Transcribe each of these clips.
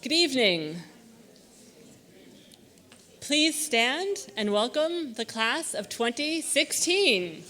Good evening. Please stand and welcome the class of 2016.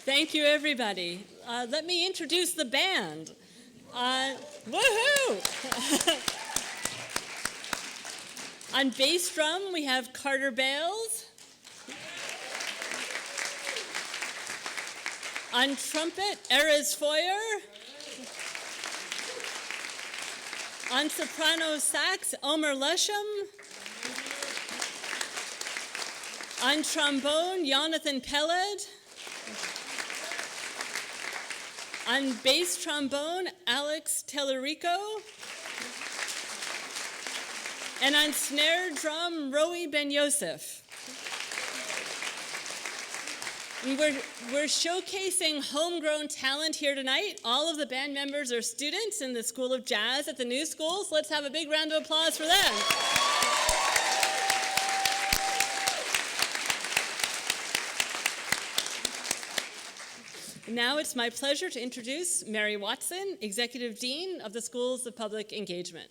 Thank you, everybody. Let me introduce the band. Woohoo! On bass drum, we have Carter Bales. On trumpet, Erez Foyer. On soprano sax, Omer Leshem. On trombone, Jonathan Peled. On bass trombone, Alex Tellerico. And on snare drum, Roe Ben Yosef. And we're showcasing homegrown talent here tonight. All of the band members are students in the School of Jazz at the New School, so let's have a big round of applause for them. Now it's my pleasure to introduce Mary Watson, Executive Dean of the Schools of Public Engagement.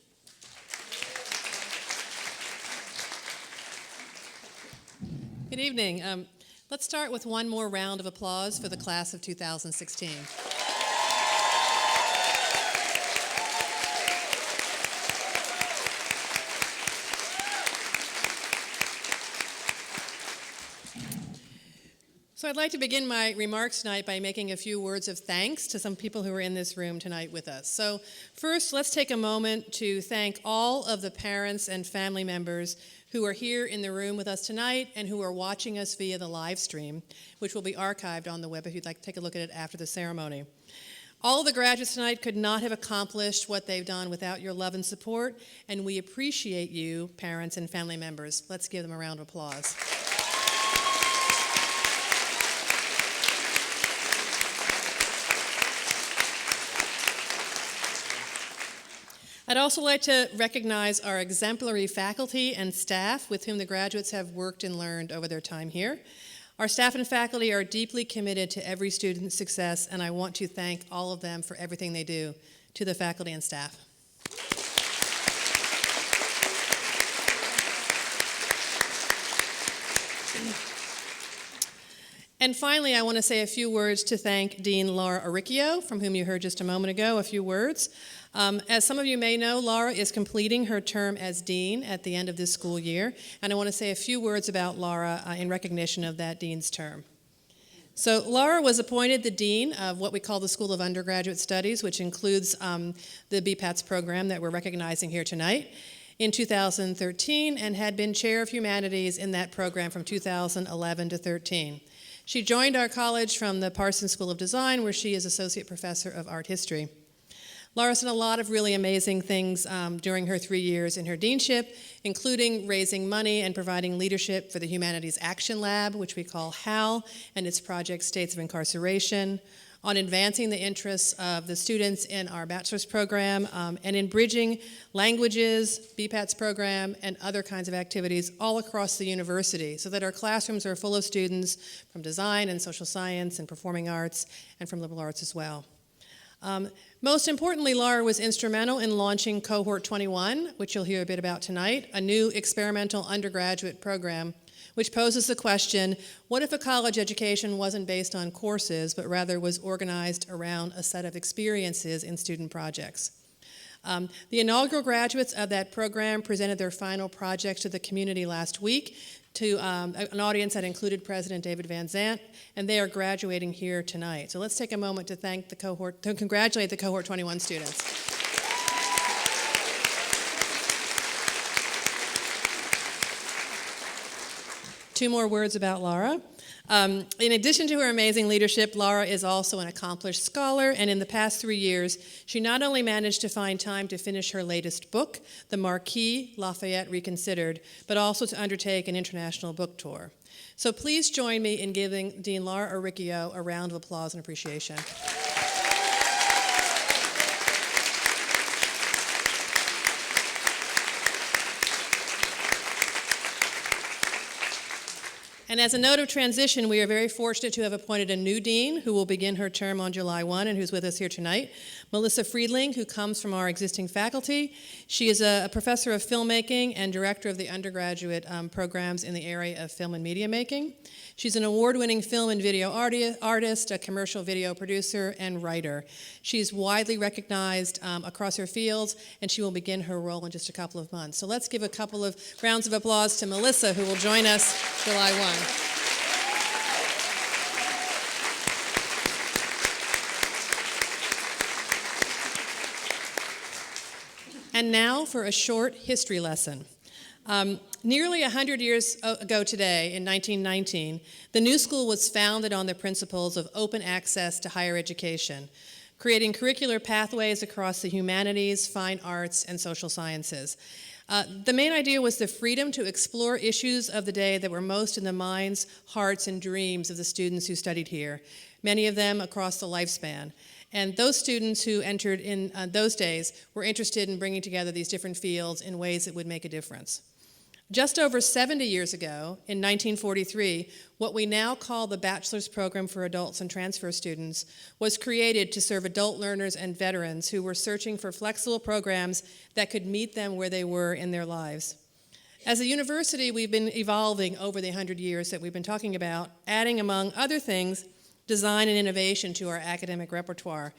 Good evening. Let's start with one more round of applause for the class of 2016. So I'd like to begin my remarks tonight by making a few words of thanks to some people who are in this room tonight with us. So first, let's take a moment to thank all of the parents and family members who are here in the room with us tonight and who are watching us via the live stream, which will be archived on the web if you'd like to take a look at it after the ceremony. All the graduates tonight could not have accomplished what they've done without your love and support, and we appreciate you, parents and family members. Let's give them a round of applause. I'd also like to recognize our exemplary faculty and staff with whom the graduates have worked and learned over their time here. Our staff and faculty are deeply committed to every student's success, and I want to thank all of them for everything they do. To the faculty and staff. And finally, I want to say a few words to thank Dean Laura Ario, from whom you heard just a moment ago, a few words. As some of you may know, Laura is completing her term as dean at the end of this school year, and I want to say a few words about Laura in recognition of that dean's term. So Laura was appointed the dean of what we call the School of Undergraduate Studies, which includes the BPATS program that we're recognizing here tonight, in 2013, and had been chair of humanities in that program from 2011 to 13. She joined our college from the Parsons School of Design, where she is associate professor of art history. Laura's done a lot of really amazing things during her 3 years in her deanship, including raising money and providing leadership for the Humanities Action Lab, which we call HAL, and its project States of Incarceration, on advancing the interests of the students in our bachelor's program, and in bridging languages, BPATS program, and other kinds of activities all across the university so that our classrooms are full of students from design and social science and performing arts and from liberal arts as well. Most importantly, Laura was instrumental in launching Cohort 21, which you'll hear a bit about tonight, a new experimental undergraduate program which poses the question, what if a college education wasn't based on courses, but rather was organized around a set of experiences in student projects? The inaugural graduates of that program presented their final projects to the community last week to an audience that included President David Van Zandt, and they are graduating here tonight. So let's take a moment to thank the cohort, to congratulate the Cohort 21 students. Two more words about Laura. In addition to her amazing leadership, Laura is also an accomplished scholar, and in the past 3 years, she not only managed to find time to finish her latest book, The Marquis Lafayette Reconsidered, but also to undertake an international book tour. So please join me in giving Dean Laura Ario a round of applause and appreciation. And as a note of transition, we are very fortunate to have appointed a new dean who will begin her term on July 1 and who's with us here tonight, Melissa Friedling, who comes from our existing faculty. She is a professor of filmmaking and director of the undergraduate programs in the area of film and media making. She's an award-winning film and video artist, a commercial video producer, and writer. She's widely recognized across her fields, and she will begin her role in just a couple of months. So let's give a couple of rounds of applause to Melissa, who will join us July 1. And now for a short history lesson. Nearly 100 years ago today, in 1919, the New School was founded on the principles of open access to higher education, creating curricular pathways across the humanities, fine arts, and social sciences. The main idea was the freedom to explore issues of the day that were most in the minds, hearts, and dreams of the students who studied here, many of them across the lifespan. And those students who entered in those days were interested in bringing together these different fields in ways that would make a difference. Just over 70 years ago, in 1943, what we now call the Bachelor's Program for Adults and Transfer Students was created to serve adult learners and veterans who were searching for flexible programs that could meet them where they were in their lives. As a university, we've been evolving over the 100 years that we've been talking about, adding, among other things, design and innovation to our academic repertoire.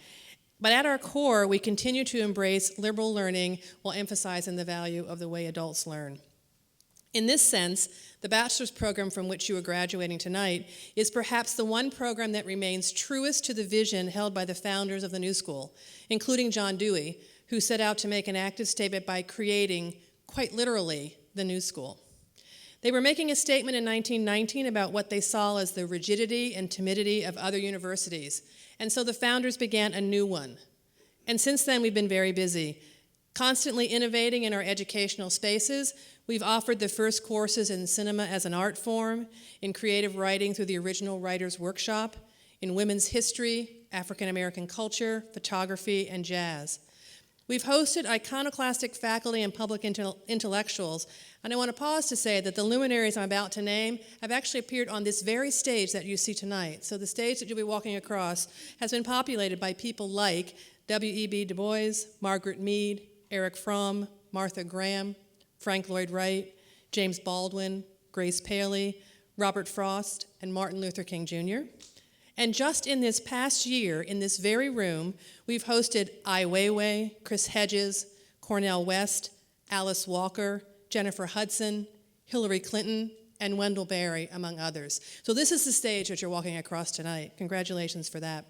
But at our core, we continue to embrace liberal learning while emphasizing the value of the way adults learn. In this sense, the bachelor's program from which you are graduating tonight is perhaps the one program that remains truest to the vision held by the founders of the New School, including John Dewey, who set out to make an active statement by creating, quite literally, the New School. They were making a statement in 1919 about what they saw as the rigidity and timidity of other universities. And so the founders began a new one. And since then, we've been very busy. Constantly innovating in our educational spaces, we've offered the first courses in cinema as an art form, in creative writing through the Original Writers Workshop, in women's history, African American culture, photography, and jazz. We've hosted iconoclastic faculty and public intellectuals, and I want to pause to say that the luminaries I'm about to name have actually appeared on this very stage that you see tonight. So the stage that you'll be walking across has been populated by people like W.E.B. Du Bois, Margaret Mead, Eric Fromm, Martha Graham, Frank Lloyd Wright, James Baldwin, Grace Paley, Robert Frost, and Martin Luther King Jr. And just in this past year, in this very room, we've hosted Ai Weiwei, Chris Hedges, Cornel West, Alice Walker, Jennifer Hudson, Hillary Clinton, and Wendell Berry, among others. So this is the stage that you're walking across tonight. Congratulations for that.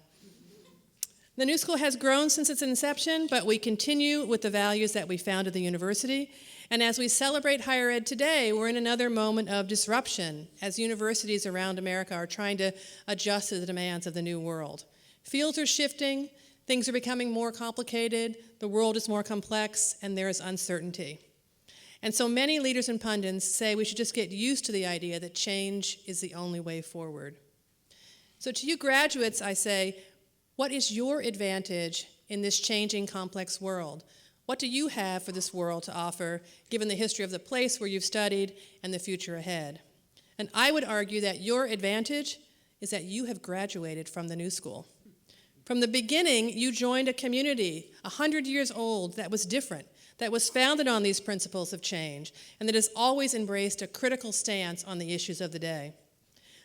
The New School has grown since its inception, but we continue with the values that we found at the university. And as we celebrate higher ed today, we're in another moment of disruption as universities around America are trying to adjust to the demands of the new world. Fields are shifting, things are becoming more complicated, the world is more complex, and there is uncertainty. And so many leaders and pundits say we should just get used to the idea that change is the only way forward. So to you graduates, I say, what is your advantage in this changing, complex world? What do you have for this world to offer, given the history of the place where you've studied and the future ahead? And I would argue that your advantage is that you have graduated from the New School. From the beginning, you joined a community 100 years old that was different, that was founded on these principles of change, and that has always embraced a critical stance on the issues of the day.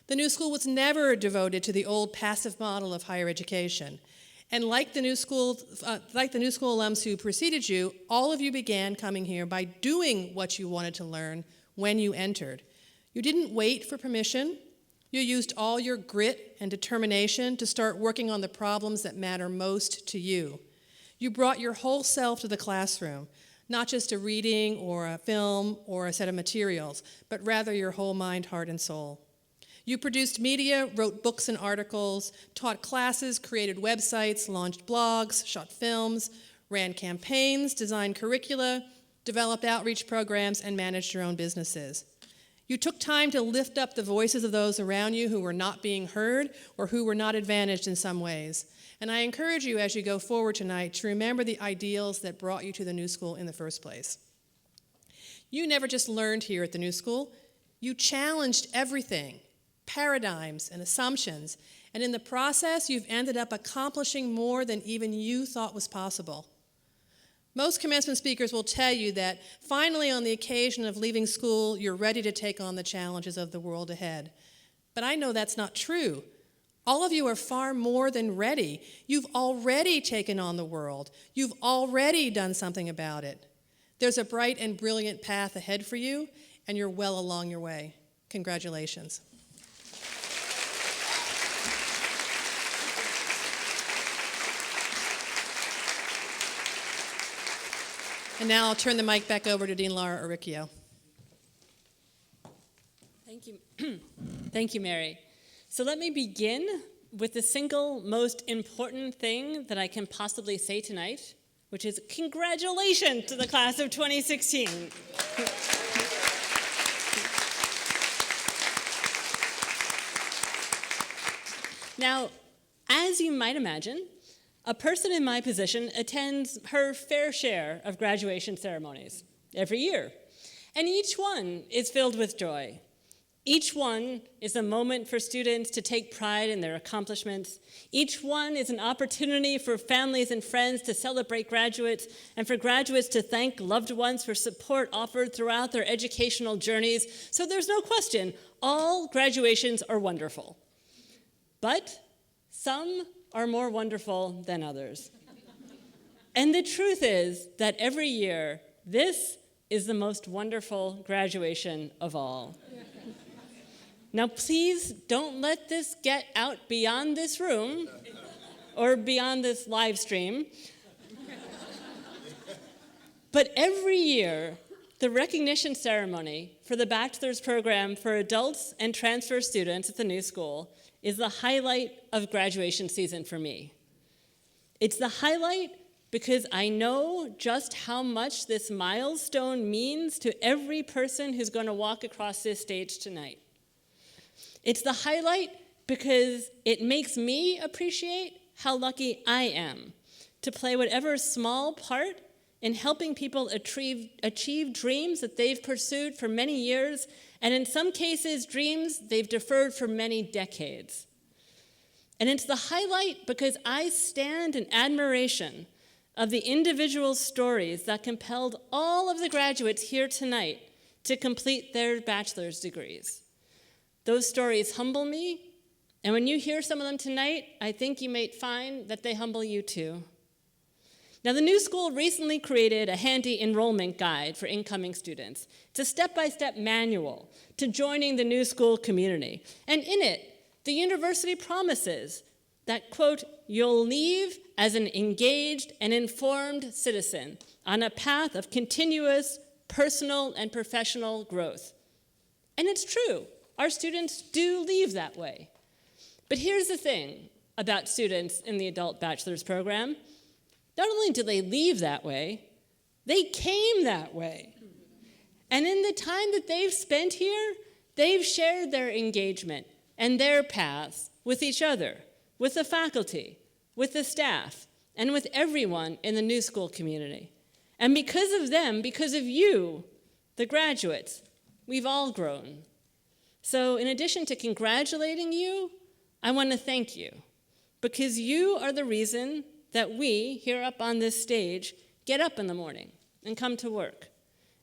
The New School was never devoted to the old passive model of higher education. And like the New School alums who preceded you, all of you began coming here by doing what you wanted to learn when you entered. You didn't wait for permission. You used all your grit and determination to start working on the problems that matter most to you. You brought your whole self to the classroom, not just a reading or a film or a set of materials, but rather your whole mind, heart, and soul. You produced media, wrote books and articles, taught classes, created websites, launched blogs, shot films, ran campaigns, designed curricula, developed outreach programs, and managed your own businesses. You took time to lift up the voices of those around you who were not being heard or who were not advantaged in some ways. And I encourage you as you go forward tonight to remember the ideals that brought you to the New School in the first place. You never just learned here at the New School, you challenged everything. Paradigms and assumptions, and in the process, you've ended up accomplishing more than even you thought was possible. Most commencement speakers will tell you that finally on the occasion of leaving school, you're ready to take on the challenges of the world ahead. But I know that's not true. All of you are far more than ready. You've already taken on the world. You've already done something about it. There's a bright and brilliant path ahead for you, and you're well along your way. Congratulations. And now I'll turn the mic back over to Dean Laura Ario. Thank you. Thank you, Mary. So let me begin with the single most important thing that I can possibly say tonight, which is congratulations to the class of 2016. Now, as you might imagine, a person in my position attends her fair share of graduation ceremonies every year, and each one is filled with joy. Each one is a moment for students to take pride in their accomplishments. Each one is an opportunity for families and friends to celebrate graduates and for graduates to thank loved ones for support offered throughout their educational journeys. So there's no question, all graduations are wonderful. But some are more wonderful than others. And the truth is that every year, this is the most wonderful graduation of all. Now, please don't let this get out beyond this room or beyond this live stream. But every year, the recognition ceremony for the bachelor's program for adults and transfer students at the new school is the highlight of graduation season for me. It's the highlight because I know just how much this milestone means to every person who's going to walk across this stage tonight. It's the highlight because it makes me appreciate how lucky I am to play whatever small part in helping people achieve dreams that they've pursued for many years, and in some cases, dreams they've deferred for many decades. And it's the highlight because I stand in admiration of the individual stories that compelled all of the graduates here tonight to complete their bachelor's degrees. Those stories humble me, and when you hear some of them tonight, I think you may find that they humble you too. Now, the new school recently created a handy enrollment guide for incoming students. It's a step-by-step manual to joining the new school community. And in it, the university promises that, quote, you'll leave as an engaged and informed citizen on a path of continuous personal and professional growth. And it's true, our students do leave that way. But here's the thing about students in the adult bachelor's program. Not only do they leave that way, they came that way. And in the time that they've spent here, they've shared their engagement and their paths with each other, with the faculty, with the staff, and with everyone in the new school community. And because of them, because of you, the graduates, we've all grown. So in addition to congratulating you, I want to thank you, because you are the reason that we, here up on this stage, get up in the morning and come to work.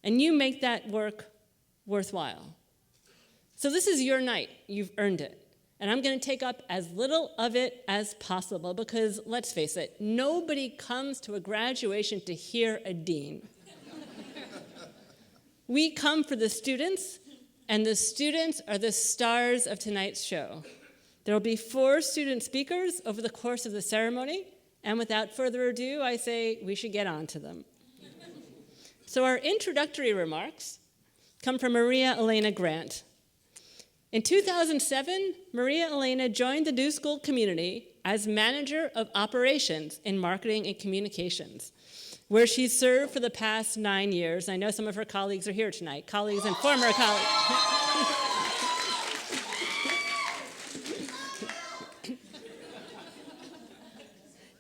And you make that work worthwhile. So this is your night. You've earned it. And I'm going to take up as little of it as possible because, let's face it, nobody comes to a graduation to hear a dean. We come for the students, and the students are the stars of tonight's show. There will be 4 student speakers over the course of the ceremony. And without further ado, I say we should get on to them. So our introductory remarks come from Maria Elena Grant. In 2007, Maria Elena joined the new school community as manager of operations in marketing and communications, where she served for the past 9 years. I know some of her colleagues are here tonight, colleagues and former colleagues.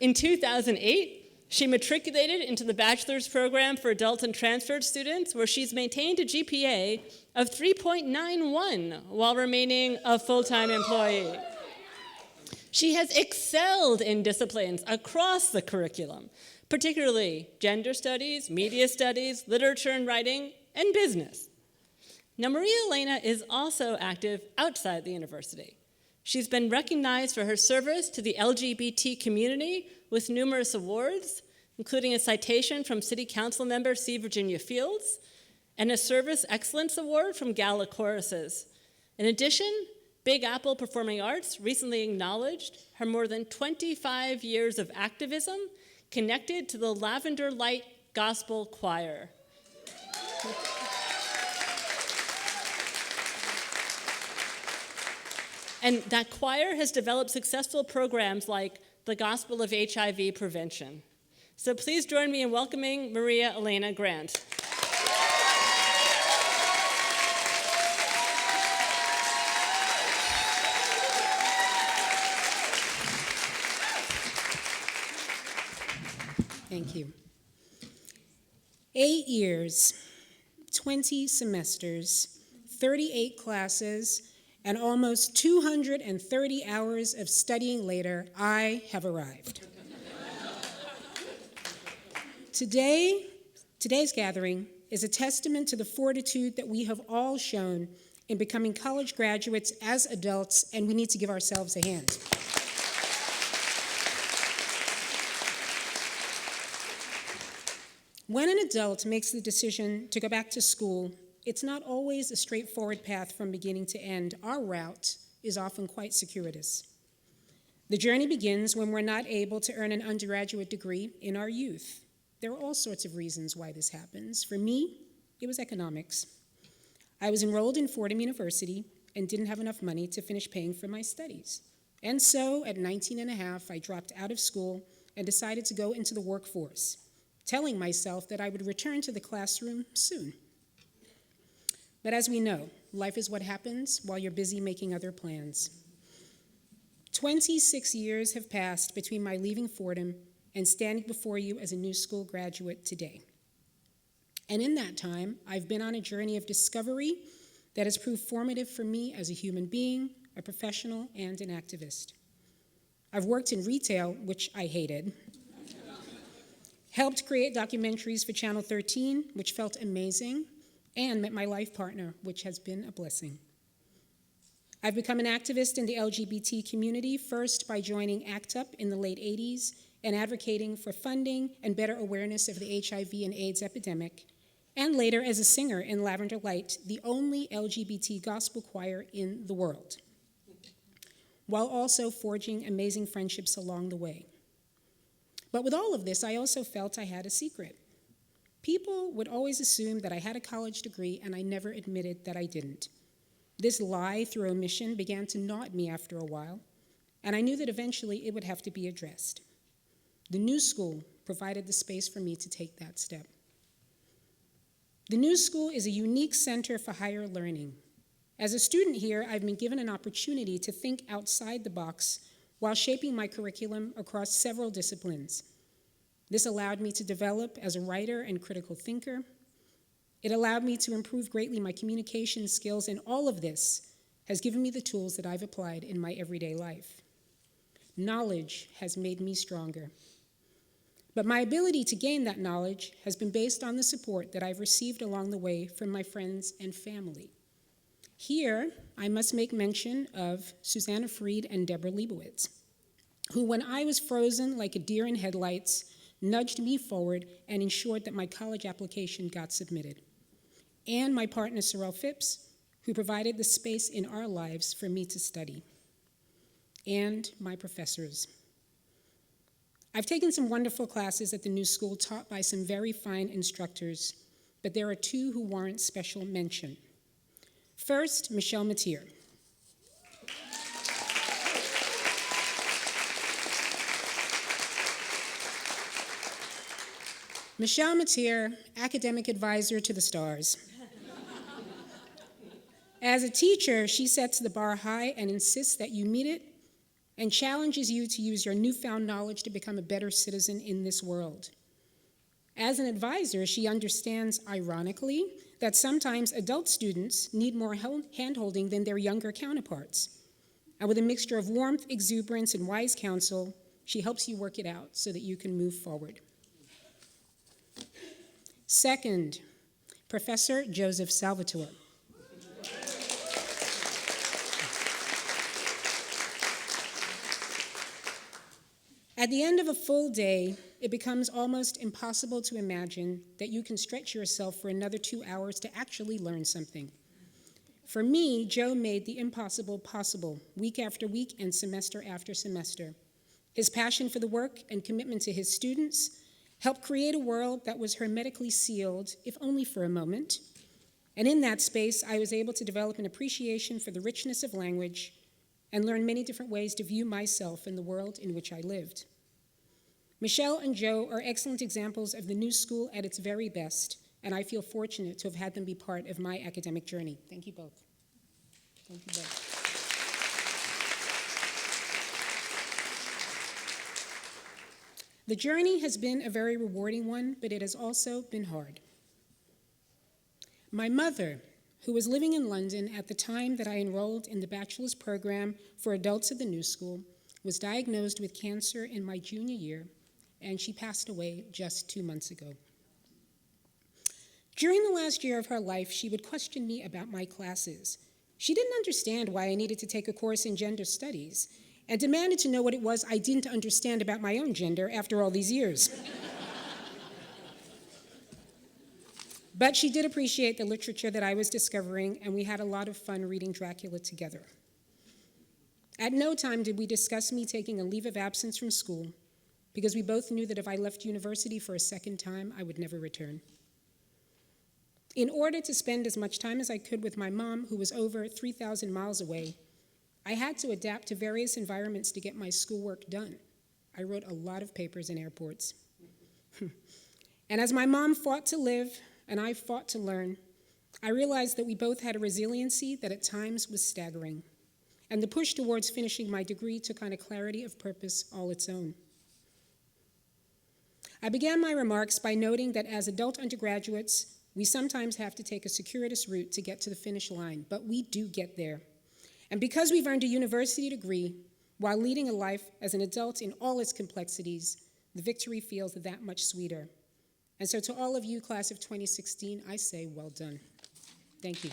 In 2008, she matriculated into the bachelor's program for adult and transferred students, where she's maintained a GPA of 3.91 while remaining a full-time employee. She has excelled in disciplines across the curriculum, particularly gender studies, media studies, literature and writing, and business. Now, Maria Elena is also active outside the university. She's been recognized for her service to the LGBT community with numerous awards, including a citation from City Council member C. Virginia Fields and a Service Excellence Award from Gala Choruses. In addition, Big Apple Performing Arts recently acknowledged her more than 25 years of activism connected to the Lavender Light Gospel Choir. And that choir has developed successful programs like the Gospel of HIV Prevention. So please join me in welcoming Maria Elena Grant. Thank you. 8 years, 20 semesters, 38 classes, and almost 230 hours of studying later, I have arrived. Today's gathering is a testament to the fortitude that we have all shown in becoming college graduates as adults, and we need to give ourselves a hand. When an adult makes the decision to go back to school, it's not always a straightforward path from beginning to end. Our route is often quite circuitous. The journey begins when we're not able to earn an undergraduate degree in our youth. There are all sorts of reasons why this happens. For me, it was economics. I was enrolled in Fordham University and didn't have enough money to finish paying for my studies. And so, at 19 and a half, I dropped out of school and decided to go into the workforce, telling myself that I would return to the classroom soon. But as we know, life is what happens while you're busy making other plans. 26 years have passed between my leaving Fordham and standing before you as a new school graduate today. And in that time, I've been on a journey of discovery that has proved formative for me as a human being, a professional, and an activist. I've worked in retail, which I hated, helped create documentaries for Channel 13, which felt amazing, and met my life partner, which has been a blessing. I've become an activist in the LGBT community, first by joining ACT UP in the late 80s and advocating for funding and better awareness of the HIV and AIDS epidemic, and later as a singer in Lavender Light, the only LGBT gospel choir in the world, while also forging amazing friendships along the way. But with all of this, I also felt I had a secret. People would always assume that I had a college degree, and I never admitted that I didn't. This lie through omission began to gnaw at me after a while, and I knew that eventually it would have to be addressed. The New School provided the space for me to take that step. The New School is a unique center for higher learning. As a student here, I've been given an opportunity to think outside the box while shaping my curriculum across several disciplines. This allowed me to develop as a writer and critical thinker. It allowed me to improve greatly my communication skills, and all of this has given me the tools that I've applied in my everyday life. Knowledge has made me stronger. But my ability to gain that knowledge has been based on the support that I've received along the way from my friends and family. Here, I must make mention of Susanna Freed and Deborah Leibowitz, who, when I was frozen like a deer in headlights, nudged me forward and ensured that my college application got submitted. And my partner, Sorrel Phipps, who provided the space in our lives for me to study. And my professors. I've taken some wonderful classes at the New School taught by some very fine instructors, but there are two who warrant special mention. First, Michelle Matier. Michelle Matier, academic advisor to the stars. As a teacher, she sets the bar high and insists that you meet it and challenges you to use your newfound knowledge to become a better citizen in this world. As an advisor, she understands, ironically, that sometimes adult students need more hand-holding than their younger counterparts. And with a mixture of warmth, exuberance, and wise counsel, she helps you work it out so that you can move forward. Second, Professor Joseph Salvatore. At the end of a full day, it becomes almost impossible to imagine that you can stretch yourself for another 2 hours to actually learn something. For me, Joe made the impossible possible, week after week and semester after semester. His passion for the work and commitment to his students helped create a world that was hermetically sealed, if only for a moment. And in that space, I was able to develop an appreciation for the richness of language and learn many different ways to view myself in the world in which I lived. Michelle and Joe are excellent examples of the New School at its very best, and I feel fortunate to have had them be part of my academic journey. Thank you both. Thank you both. The journey has been a very rewarding one, but it has also been hard. My mother, who was living in London at the time that I enrolled in the bachelor's program for adults at the New School, was diagnosed with cancer in my junior year, and she passed away just 2 months ago. During the last year of her life, she would question me about my classes. She didn't understand why I needed to take a course in gender studies, and demanded to know what it was I didn't understand about my own gender after all these years. But she did appreciate the literature that I was discovering, and we had a lot of fun reading Dracula together. At no time did we discuss me taking a leave of absence from school, because we both knew that if I left university for a second time, I would never return. In order to spend as much time as I could with my mom, who was over 3,000 miles away, I had to adapt to various environments to get my schoolwork done. I wrote a lot of papers in airports. And as my mom fought to live and I fought to learn, I realized that we both had a resiliency that at times was staggering. And the push towards finishing my degree took on a clarity of purpose all its own. I began my remarks by noting that as adult undergraduates, we sometimes have to take a circuitous route to get to the finish line, but we do get there. And because we've earned a university degree, while leading a life as an adult in all its complexities, the victory feels that much sweeter. And so to all of you, class of 2016, I say well done. Thank you.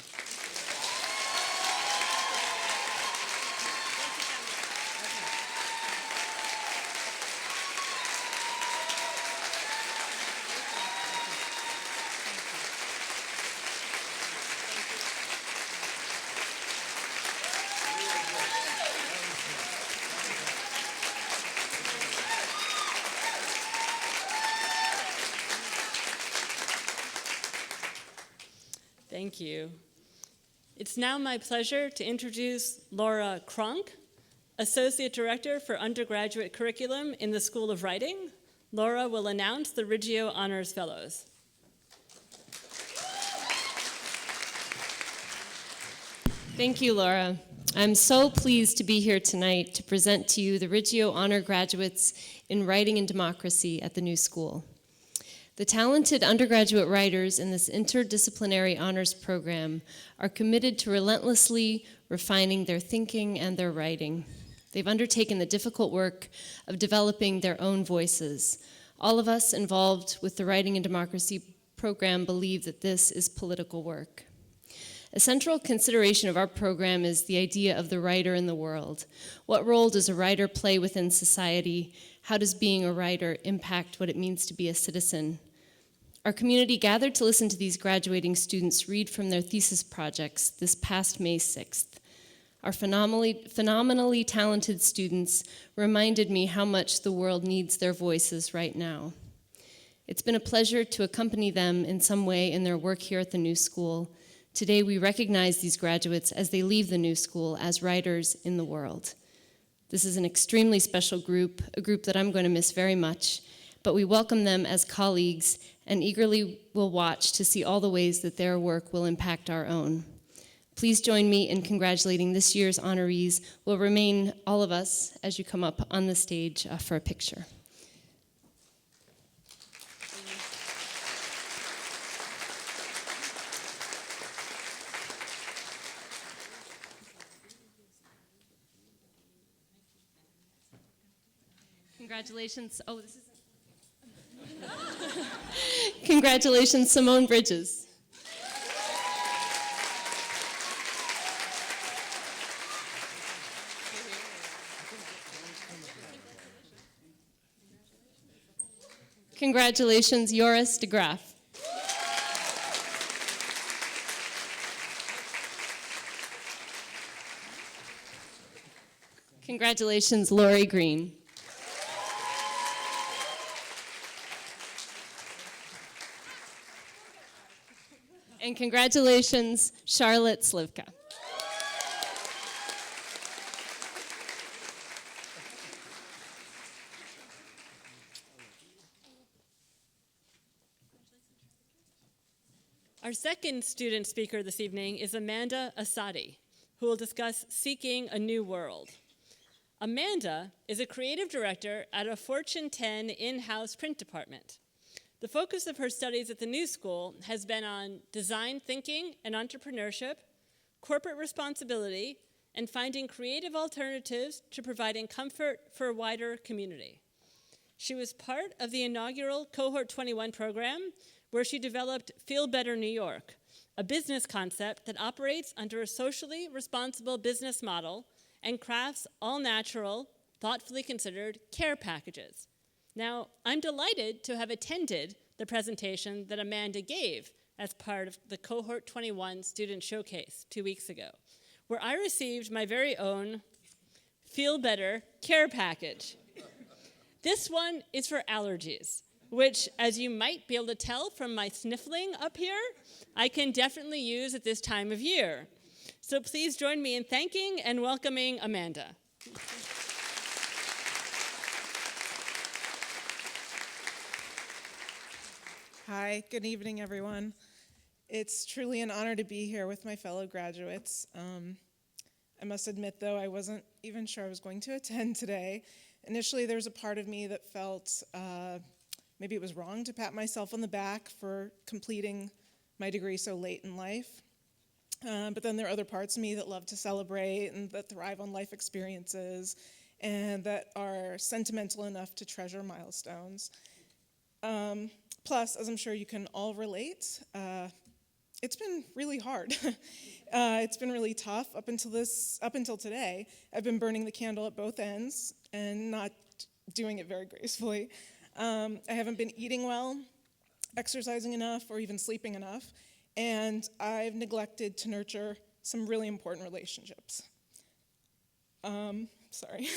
Thank you. It's now my pleasure to introduce Laura Kronk, Associate Director for Undergraduate Curriculum in the School of Writing. Laura will announce the Reggio Honors Fellows. Thank you, Laura. I'm so pleased to be here tonight to present to you the Reggio Honor graduates in Writing and Democracy at the new school. The talented undergraduate writers in this interdisciplinary honors program are committed to relentlessly refining their thinking and their writing. They've undertaken the difficult work of developing their own voices. All of us involved with the Writing and Democracy program believe that this is political work. A central consideration of our program is the idea of the writer in the world. What role does a writer play within society? How does being a writer impact what it means to be a citizen? Our community gathered to listen to these graduating students read from their thesis projects this past May 6th. Our phenomenally talented students reminded me how much the world needs their voices right now. It's been a pleasure to accompany them in some way in their work here at the new school. Today we recognize these graduates as they leave the new school as writers in the world. This is an extremely special group, a group that I'm going to miss very much, but we welcome them as colleagues and eagerly will watch to see all the ways that their work will impact our own. Please join me in congratulating this year's honorees. Will remain all of us as you come up on the stage for a picture. Congratulations. Oh, this is. Congratulations, Simone Bridges. Congratulations, Joris de Graaf. Congratulations, Lori Green. And congratulations, Charlotte Slivka. Our second student speaker this evening is Amanda Assadi, who will discuss Seeking a New World. Amanda is a creative director at a Fortune 10 in-house print department. The focus of her studies at the New School has been on design thinking and entrepreneurship, corporate responsibility, and finding creative alternatives to providing comfort for a wider community. She was part of the inaugural Cohort 21 program, where she developed Feel Better New York, a business concept that operates under a socially responsible business model and crafts all-natural, thoughtfully considered care packages. Now, I'm delighted to have attended the presentation that Amanda gave as part of the Cohort 21 Student Showcase 2 weeks ago, where I received my very own Feel Better care package. This one is for allergies, which, as you might be able to tell from my sniffling up here, I can definitely use at this time of year. So please join me in thanking and welcoming Amanda. Hi, good evening, everyone. It's truly an honor to be here with my fellow graduates. I must admit, though, I wasn't even sure I was going to attend today. Initially, there was a part of me that felt maybe it was wrong to pat myself on the back for completing my degree so late in life. But then there are other parts of me that love to celebrate and that thrive on life experiences and that are sentimental enough to treasure milestones. Plus, as I'm sure you can all relate, it's been really hard. It's been really tough up until today. I've been burning the candle at both ends and not doing it very gracefully. I haven't been eating well, exercising enough, or even sleeping enough, and I've neglected to nurture some really important relationships. Sorry.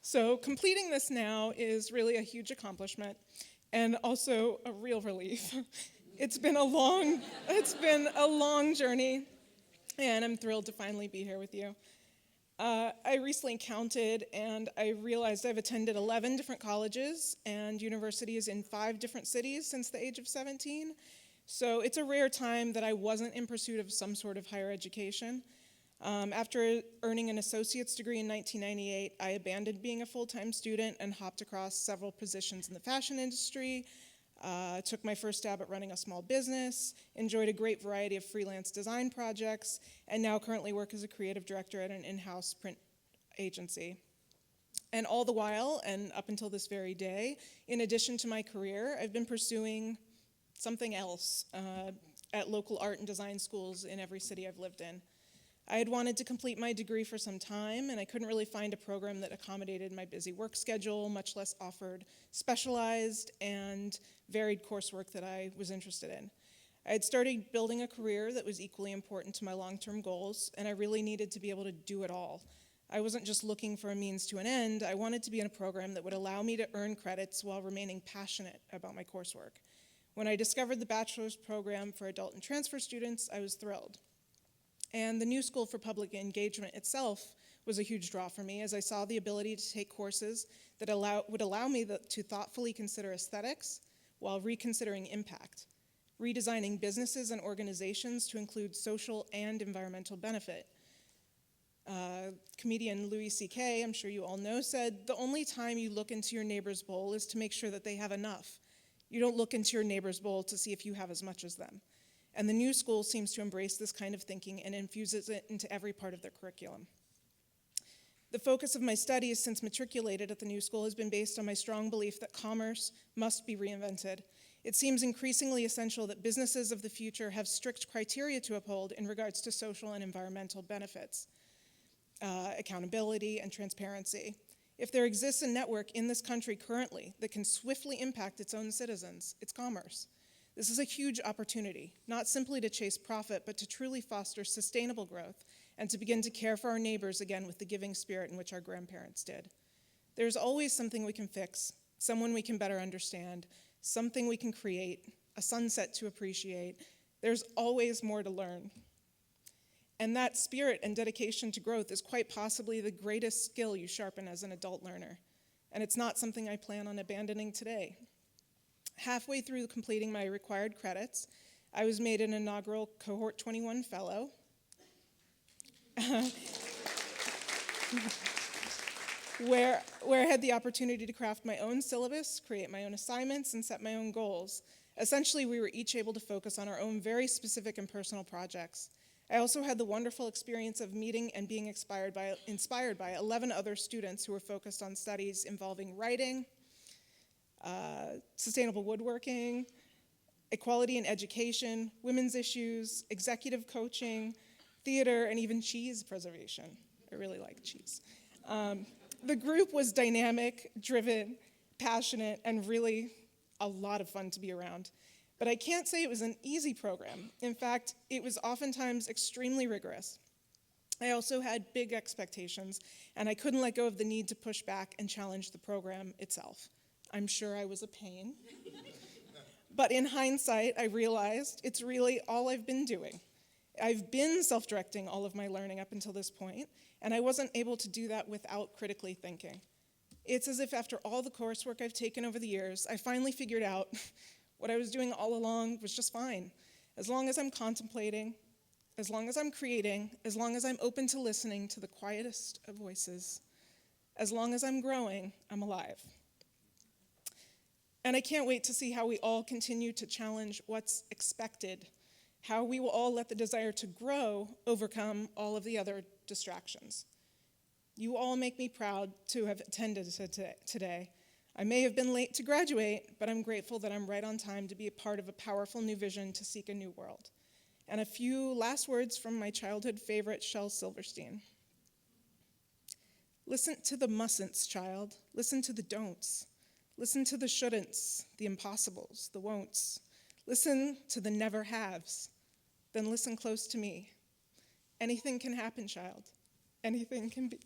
So completing this now is really a huge accomplishment and also a real relief. It's been a long journey, and I'm thrilled to finally be here with you. I recently counted, and I realized I've attended 11 different colleges and universities in 5 different cities since the age of 17. So it's a rare time that I wasn't in pursuit of some sort of higher education. After earning an associate's degree in 1998, I abandoned being a full-time student and hopped across several positions in the fashion industry, took my first stab at running a small business, enjoyed a great variety of freelance design projects, and now currently work as a creative director at an in-house print agency. And all the while, and up until this very day, in addition to my career, I've been pursuing something else at local art and design schools in every city I've lived in. I had wanted to complete my degree for some time, and I couldn't really find a program that accommodated my busy work schedule, much less offered specialized and varied coursework that I was interested in. I had started building a career that was equally important to my long-term goals, and I really needed to be able to do it all. I wasn't just looking for a means to an end. I wanted to be in a program that would allow me to earn credits while remaining passionate about my coursework. When I discovered the bachelor's program for adult and transfer students, I was thrilled. And the New School for Public Engagement itself was a huge draw for me, as I saw the ability to take courses that would allow me to thoughtfully consider aesthetics while reconsidering impact, redesigning businesses and organizations to include social and environmental benefit. Comedian Louis C.K., I'm sure you all know, said, "The only time you look into your neighbor's bowl is to make sure that they have enough. You don't look into your neighbor's bowl to see if you have as much as them." And the New School seems to embrace this kind of thinking and infuses it into every part of their curriculum. The focus of my studies since matriculated at the New School has been based on my strong belief that commerce must be reinvented. It seems increasingly essential that businesses of the future have strict criteria to uphold in regards to social and environmental benefits, accountability, and transparency. If there exists a network in this country currently that can swiftly impact its own citizens, it's commerce. This is a huge opportunity, not simply to chase profit, but to truly foster sustainable growth and to begin to care for our neighbors again with the giving spirit in which our grandparents did. There's always something we can fix, someone we can better understand, something we can create, a sunset to appreciate. There's always more to learn. And that spirit and dedication to growth is quite possibly the greatest skill you sharpen as an adult learner. And it's not something I plan on abandoning today. Halfway through completing my required credits, I was made an inaugural Cohort 21 Fellow. where I had the opportunity to craft my own syllabus, create my own assignments, and set my own goals. Essentially, we were each able to focus on our own very specific and personal projects. I also had the wonderful experience of meeting and being inspired by 11 other students who were focused on studies involving writing, sustainable woodworking, equality in education, women's issues, executive coaching, theater, and even cheese preservation. I really like cheese. The group was dynamic, driven, passionate, and really a lot of fun to be around. But I can't say it was an easy program. In fact, it was oftentimes extremely rigorous. I also had big expectations, and I couldn't let go of the need to push back and challenge the program itself. I'm sure I was a pain. But in hindsight, I realized it's really all I've been doing. I've been self-directing all of my learning up until this point, and I wasn't able to do that without critically thinking. It's as if after all the coursework I've taken over the years, I finally figured out what I was doing all along was just fine. As long as I'm contemplating, as long as I'm creating, as long as I'm open to listening to the quietest of voices, as long as I'm growing, I'm alive. And I can't wait to see how we all continue to challenge what's expected, how we will all let the desire to grow overcome all of the other distractions. You all make me proud to have attended today. I may have been late to graduate, but I'm grateful that I'm right on time to be a part of a powerful new vision to seek a new world. And a few last words from my childhood favorite, Shel Silverstein. Listen to the mustn'ts, child. Listen to the don'ts. Listen to the shouldn'ts, the impossibles, the won'ts. Listen to the never haves. Then listen close to me. Anything can happen, child. Anything can be.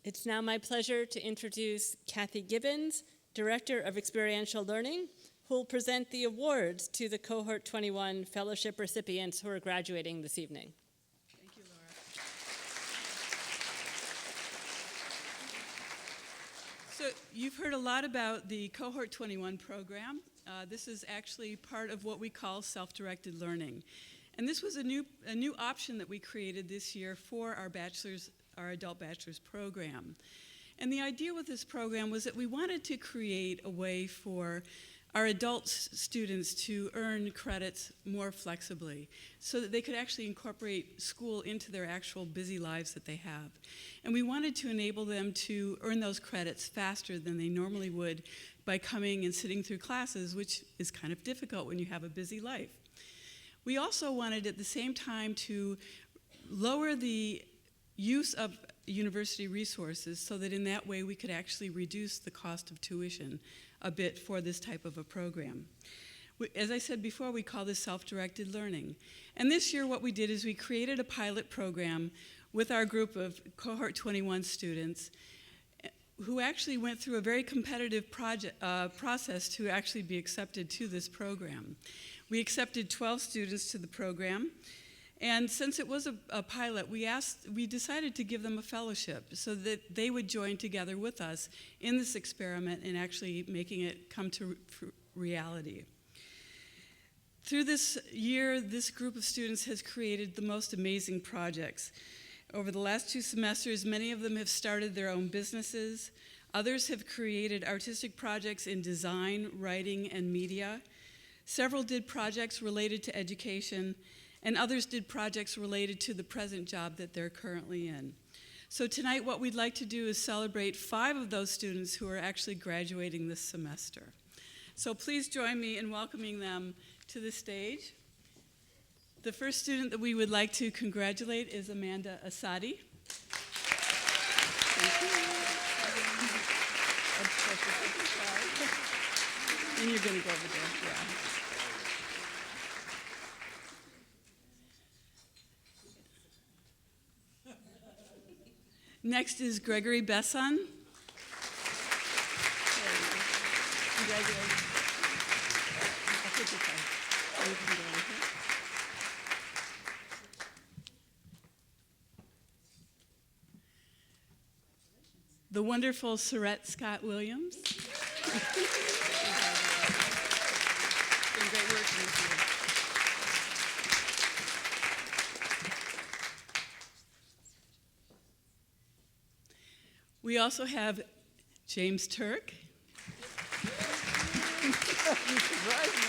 It's now my pleasure to introduce Kathy Gibbons, Director of Experiential Learning, who will present the awards to the Cohort 21 fellowship recipients who are graduating this evening. Thank you, Laura. So you've heard a lot about the Cohort 21 program. This is actually part of what we call self-directed learning. And this was a new option that we created this year for our adult bachelor's program. And the idea with this program was that we wanted to create a way for our adult students to earn credits more flexibly so that they could actually incorporate school into their actual busy lives that they have. And we wanted to enable them to earn those credits faster than they normally would by coming and sitting through classes, which is kind of difficult when you have a busy life. We also wanted at the same time to lower the use of university resources so that in that way we could actually reduce the cost of tuition a bit for this type of a program. As I said before, we call this self-directed learning. And this year what we did is we created a pilot program with our group of Cohort 21 students who actually went through a very competitive process to actually be accepted to this program. We accepted 12 students to the program. And since it was a pilot, we decided to give them a fellowship so that they would join together with us in this experiment and actually making it come to reality. Through this year, this group of students has created the most amazing projects. Over the last 2 semesters, many of them have started their own businesses. Others have created artistic projects in design, writing, and media. Several did projects related to education, and others did projects related to the present job that they're currently in. So tonight what we'd like to do is celebrate 5 of those students who are actually graduating this semester. So please join me in welcoming them to the stage. The first student that we would like to congratulate is Amanda Assadi. Thank you. And you're going to go over there, yeah. Next is Gregory Besson. Congratulations. I'll put your card. You can go with it. The wonderful Sorette Scott Williams. It's been great working with you. We also have James Turk. You surprised me.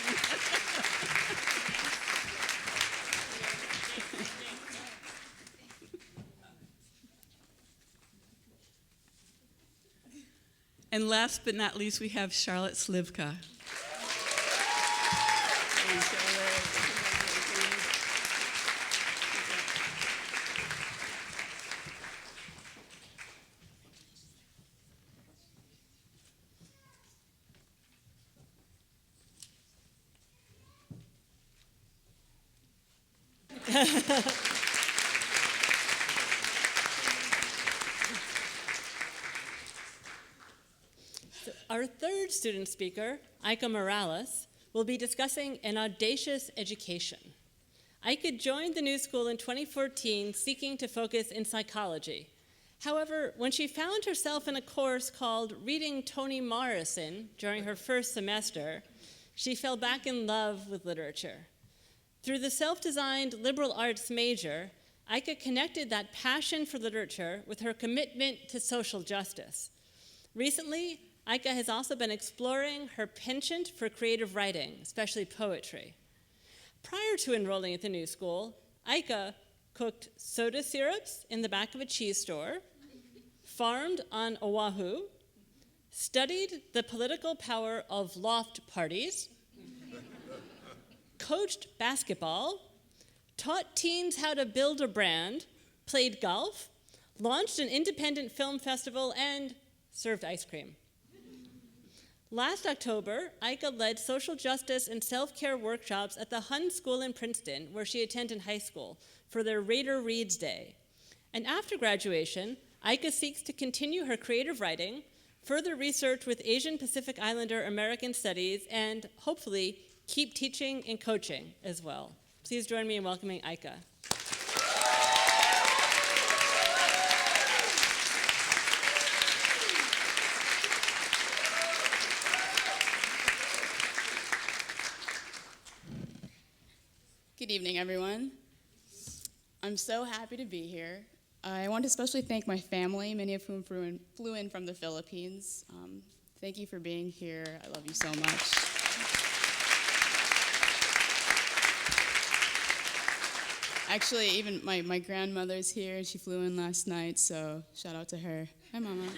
And last but not least, we have Charlotte Slivka. Our third student speaker, Aika Morales, will be discussing an audacious education. Aika joined the New School in 2014 seeking to focus in psychology. However, when she found herself in a course called Reading Toni Morrison during her first semester, she fell back in love with literature. Through the self-designed liberal arts major, Aika connected that passion for literature with her commitment to social justice. Recently, Aika has also been exploring her penchant for creative writing, especially poetry. Prior to enrolling at the New School, Aika cooked soda syrups in the back of a cheese store, farmed on Oahu, studied the political power of loft parties, coached basketball, taught teens how to build a brand, played golf, launched an independent film festival, and served ice cream. Last October, Aika led social justice and self-care workshops at the Hun School in Princeton, where she attended high school, for their Raider Reads Day. And after graduation, Aika seeks to continue her creative writing, further research with Asian Pacific Islander American Studies, and hopefully keep teaching and coaching as well. Please join me in welcoming Aika. Good evening, everyone. I'm so happy to be here. I want to especially thank my family, many of whom flew in from the Philippines. Thank you for being here. I love you so much. Actually, even my grandmother's here, and she flew in last night, so shout out to her. Hi, Mama.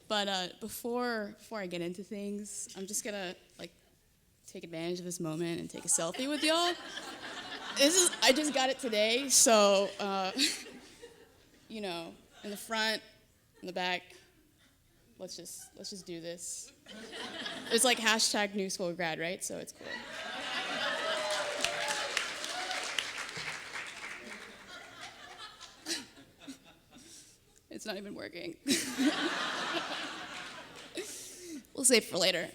But before I get into things, I'm just gonna take advantage of this moment and take a selfie with y'all. I just got it today, so in the front, in the back, let's just do this. It's like hashtag New School grad, right? So it's cool. It's not even working. We'll save it for later.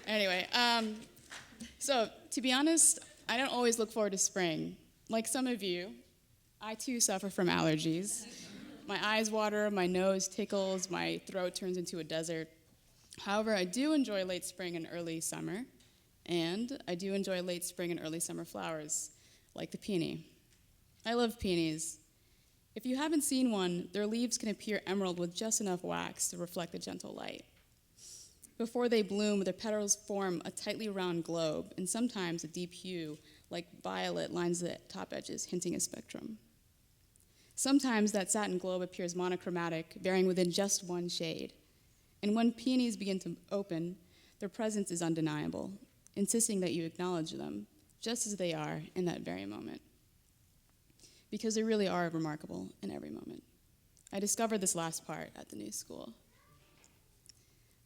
Anyway, so to be honest, I don't always look forward to spring. Like some of you, I too suffer from allergies. My eyes water, my nose tickles, my throat turns into a desert. However, I do enjoy late spring and early summer, and I do enjoy late spring and early summer flowers, like the peony. I love peonies. If you haven't seen one, their leaves can appear emerald with just enough wax to reflect the gentle light. Before they bloom, their petals form a tightly round globe, and sometimes a deep hue, like violet, lines the top edges, hinting a spectrum. Sometimes that satin globe appears monochromatic, varying within just one shade. And when peonies begin to open, their presence is undeniable, insisting that you acknowledge them, just as they are in that very moment. Because they really are remarkable in every moment. I discovered this last part at the New School.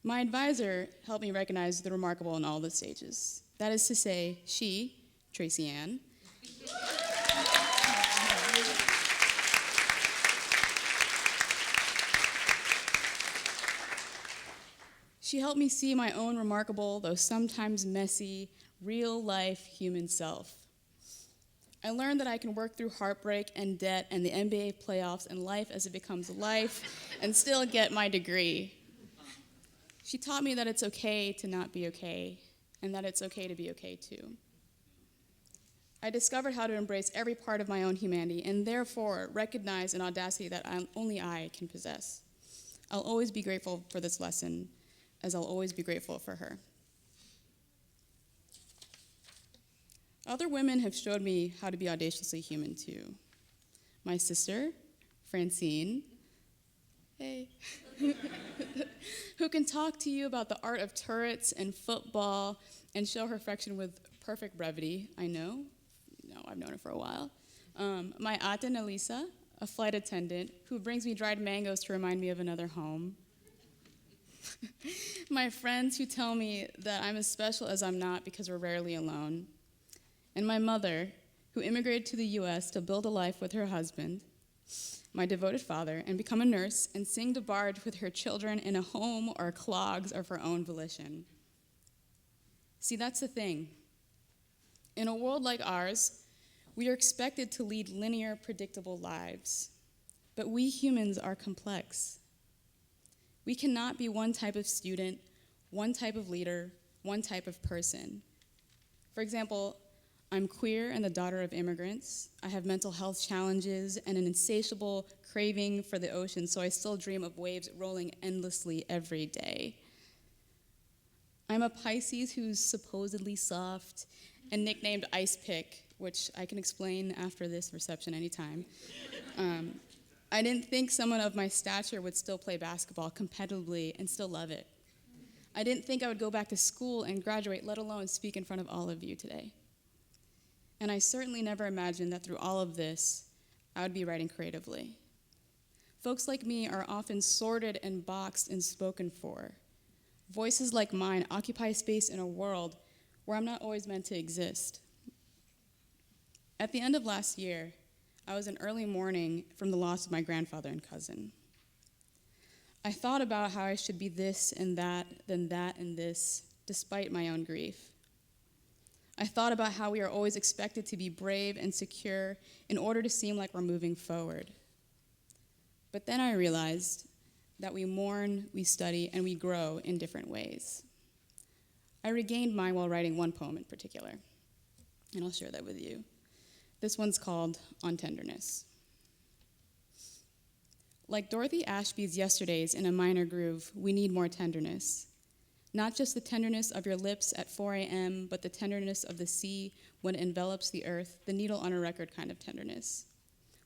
My advisor helped me recognize the remarkable in all the stages. That is to say, she, Tracy Ann, she helped me see my own remarkable, though sometimes messy, real-life human self. I learned that I can work through heartbreak and debt and the NBA playoffs and life as it becomes life and still get my degree. She taught me that it's okay to not be okay and that it's okay to be okay too. I discovered how to embrace every part of my own humanity and therefore recognize an audacity that only I can possess. I'll always be grateful for this lesson, as I'll always be grateful for her. Other women have showed me how to be audaciously human too. My sister, Francine, hey, who can talk to you about the art of turrets and football and show her affection with perfect brevity. I know. No, I've known her for a while. My ate Nelisa, a flight attendant, who brings me dried mangoes to remind me of another home. My friends who tell me that I'm as special as I'm not because we're rarely alone. And my mother, who immigrated to the US to build a life with her husband, my devoted father, and become a nurse and sing to barge with her children in a home or clogs of her own volition. See, that's the thing. In a world like ours, we are expected to lead linear, predictable lives. But we humans are complex. We cannot be one type of student, one type of leader, one type of person. For example, I'm queer and the daughter of immigrants. I have mental health challenges and an insatiable craving for the ocean, so I still dream of waves rolling endlessly every day. I'm a Pisces who's supposedly soft and nicknamed Ice Pick, which I can explain after this reception anytime. I didn't think someone of my stature would still play basketball competitively and still love it. I didn't think I would go back to school and graduate, let alone speak in front of all of you today. And I certainly never imagined that through all of this, I would be writing creatively. Folks like me are often sorted and boxed and spoken for. Voices like mine occupy space in a world where I'm not always meant to exist. At the end of last year, I was in early mourning from the loss of my grandfather and cousin. I thought about how I should be this and that, then that and this, despite my own grief. I thought about how we are always expected to be brave and secure in order to seem like we're moving forward. But then I realized that we mourn, we study, and we grow in different ways. I regained mine while writing one poem in particular, and I'll share that with you. This one's called On Tenderness. Like Dorothy Ashby's Yesterdays in a minor groove, we need more tenderness. Not just the tenderness of your lips at 4 a.m., but the tenderness of the sea when it envelops the earth, the needle on a record kind of tenderness.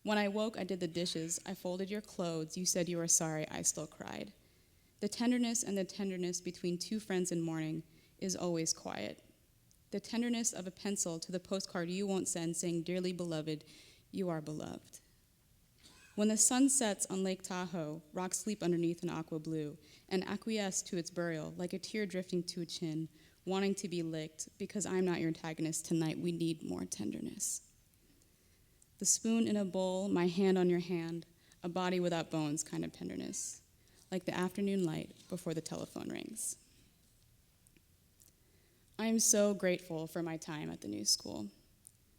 When I woke, I did the dishes, I folded your clothes, you said you were sorry, I still cried. The tenderness and the tenderness between two friends in mourning is always quiet. The tenderness of a pencil to the postcard you won't send saying, dearly beloved, you are beloved. When the sun sets on Lake Tahoe, rocks sleep underneath an aqua blue and acquiesce to its burial like a tear drifting to a chin, wanting to be licked because I'm not your antagonist tonight, we need more tenderness. The spoon in a bowl, my hand on your hand, a body without bones kind of tenderness, like the afternoon light before the telephone rings. I am so grateful for my time at the new school.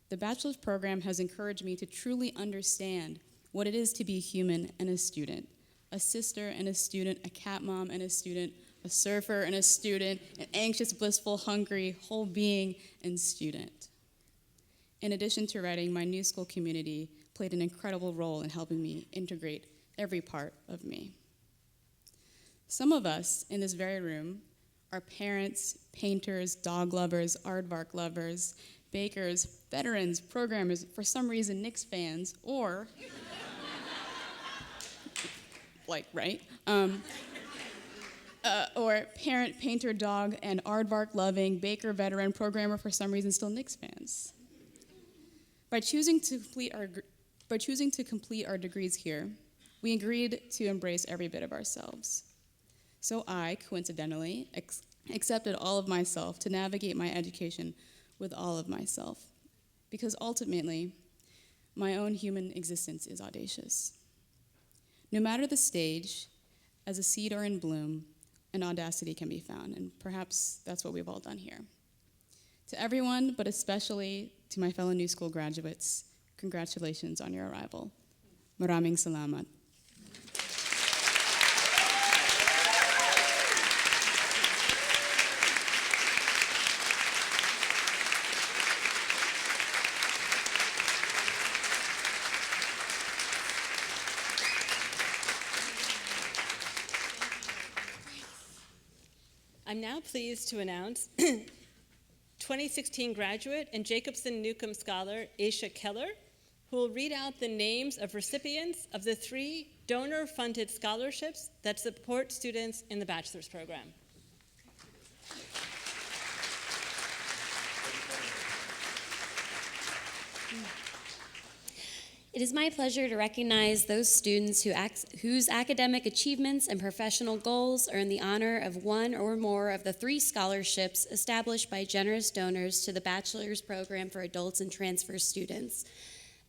The bachelor's program has encouraged me to truly understand what it is to be human and a student, a sister and a student, a cat mom and a student, a surfer and a student, an anxious, blissful, hungry, whole being and student. In addition to writing, my new school community played an incredible role in helping me integrate every part of me. Some of us in this very room are parents, painters, dog lovers, aardvark lovers, bakers, veterans, programmers, for some reason Knicks fans, or or parent, painter, dog, and aardvark loving, baker, veteran, programmer, for some reason still Knicks fans. By choosing to complete our degrees here, we agreed to embrace every bit of ourselves. So I, coincidentally, accepted all of myself to navigate my education with all of myself, because ultimately, my own human existence is audacious. No matter the stage, as a seed or in bloom, an audacity can be found, and perhaps that's what we've all done here. To everyone, but especially to my fellow New School graduates, congratulations on your arrival. Maraming salamat. I'm now pleased to announce 2016 graduate and Jacobson Newcomb scholar Aisha Keller, who will read out the names of recipients of the 3 donor-funded scholarships that support students in the bachelor's program. It is my pleasure to recognize those students whose academic achievements and professional goals earn the honor of one or more of the 3 scholarships established by generous donors to the bachelor's program for adults and transfer students.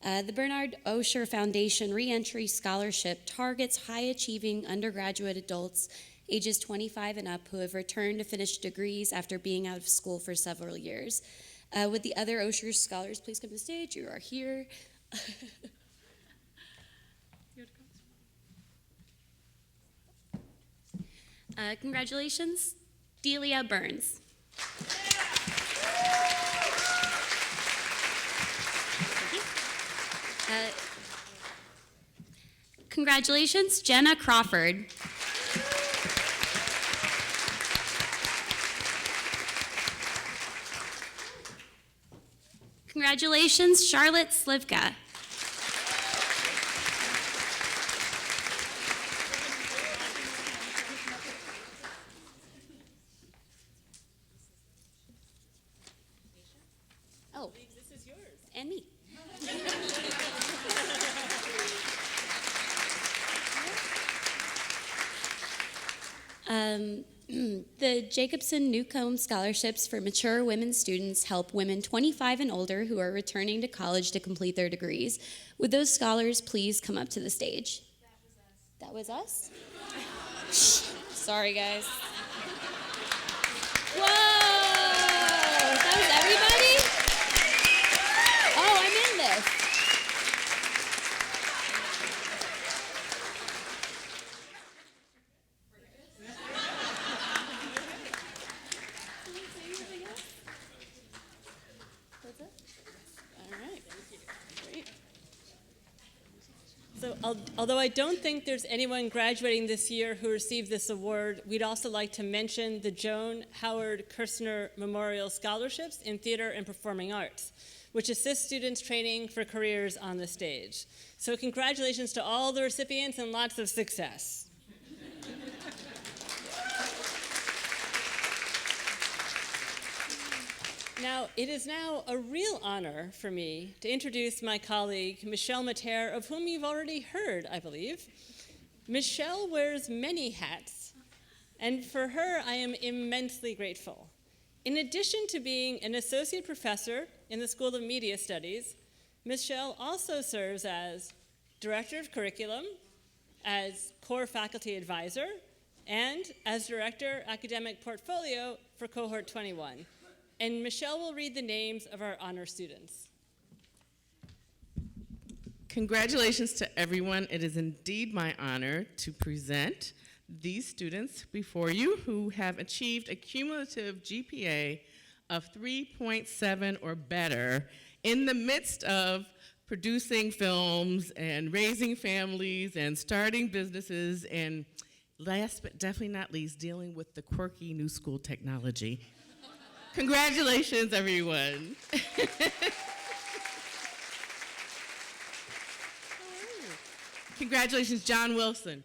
The Bernard Osher Foundation Reentry Scholarship targets high-achieving undergraduate adults ages 25 and up who have returned to finish degrees after being out of school for several years. Would the other Osher scholars please come to the stage? You are here. Congratulations, Delia Burns. Congratulations, Jenna Crawford. Congratulations, Charlotte Slivka. Oh, this is yours. And me. The Jacobson Newcomb Scholarships for Mature Women Students help women 25 and older who are returning to college to complete their degrees. Would those scholars please come up to the stage? That was us. Sorry, guys. Whoa! That was everybody? Oh, I'm in this. So although I don't think there's anyone graduating this year who received this award, we'd also like to mention the Joan Howard Kirstner Memorial Scholarships in Theater and Performing Arts, which assist students training for careers on the stage. So congratulations to all the recipients and lots of success. Now, it is now a real honor for me to introduce my colleague, Michelle Mater, of whom you've already heard, I believe. Michelle wears many hats, and for her, I am immensely grateful. In addition to being an associate professor in the School of Media Studies, Michelle also serves as director of curriculum, as core faculty advisor, and as director academic portfolio for Cohort 21. And Michelle will read the names of our honor students. Congratulations to everyone. It is indeed my honor to present these students before you who have achieved a cumulative GPA of 3.7 or better in the midst of producing films and raising families and starting businesses and last but definitely not least, dealing with the quirky new school technology. Congratulations, everyone. Congratulations, John Wilson.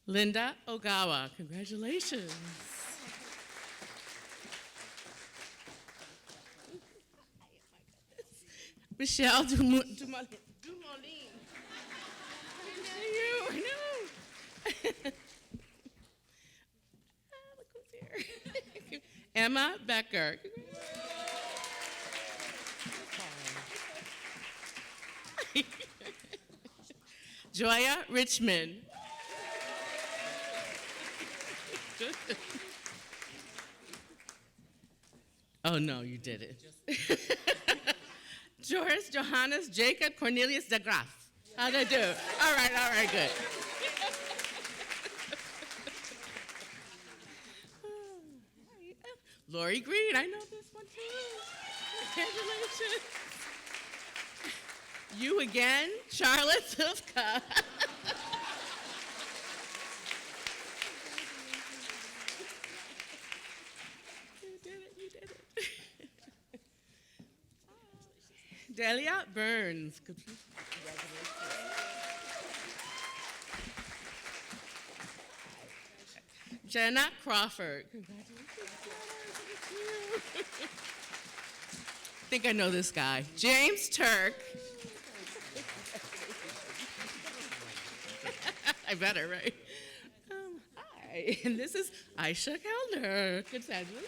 Linda Ogawa, congratulations. Michelle Dumoulin. I know. Look who's here. Emma Becker. Joya Richmond. Oh, no, you did it. Joris Johannes Jacob Cornelius de Graaf. How'd I do? All right, good. Lori Green, I know this one too. Congratulations. You again, Charlotte Silvka. You did it. Delia Burns. Jenna Crawford. Congratulations. I think I know this guy. James Turk. I better, right? Hi, and this is Aisha Kellner. Good to have you.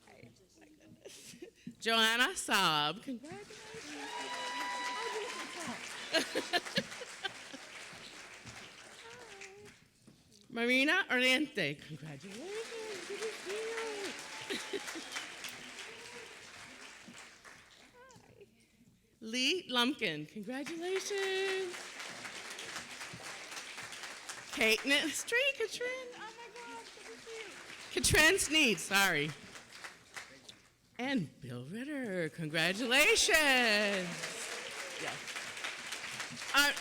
Hi, my goodness. Joanna Saab. Congratulations. Marina Oriente. Congratulations. Good to see you. Hi. Lee Lumpkin. Congratulations. Kate Street. Katrin. Oh my gosh. Good to see you. Katrin Sneed. Sorry. And Bill Ritter. Congratulations. Yes.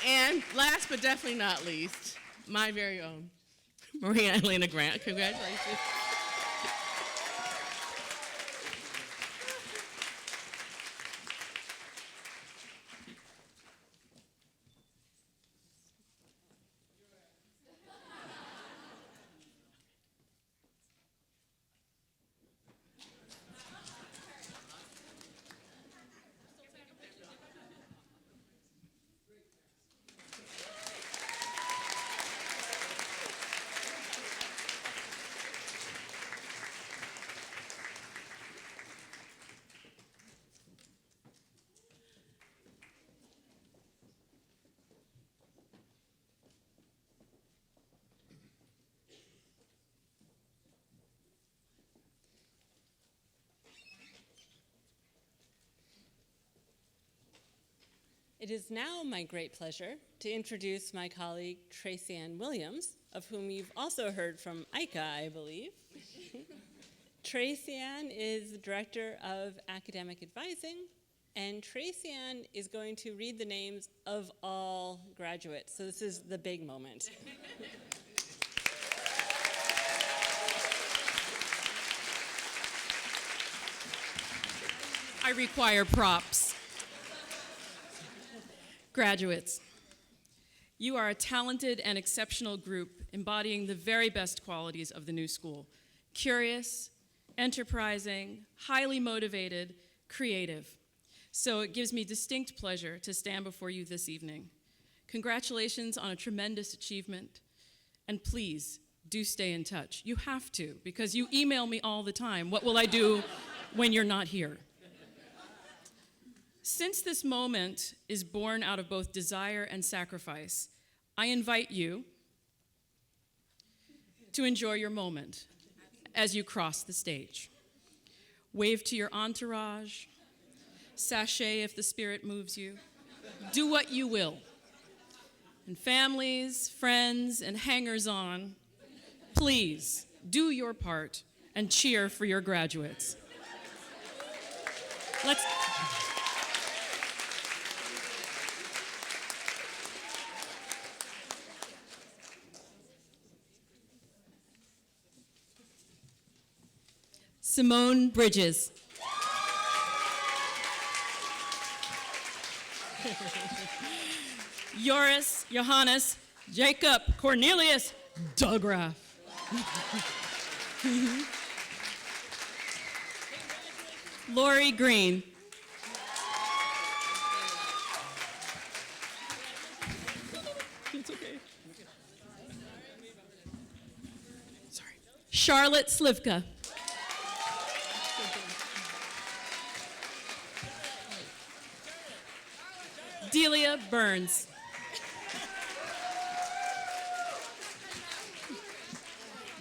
And last but definitely not least, my very own Maria Elena Grant. Congratulations. It is now my great pleasure to introduce my colleague Tracy Ann Williams, of whom you've also heard from Aika, I believe. Tracy Ann is the Director of Academic Advising, and Tracy Ann is going to read the names of all graduates, so this is the big moment. I require props. Graduates, you are a talented and exceptional group embodying the very best qualities of the new school. Curious, enterprising, highly motivated, creative. So it gives me distinct pleasure to stand before you this evening. Congratulations on a tremendous achievement, and please do stay in touch. You have to, because you email me all the time. What will I do when you're not here? Since this moment is born out of both desire and sacrifice, I invite you to enjoy your moment as you cross the stage. Wave to your entourage, sashay if the spirit moves you. Do what you will. And families, friends, and hangers-on, please do your part and cheer for your graduates. Let's... Simone Bridges. Joris Johannes Jacob Cornelius Dugraff. Lori Green. It's okay. Sorry. Charlotte Slivka. Delia Burns.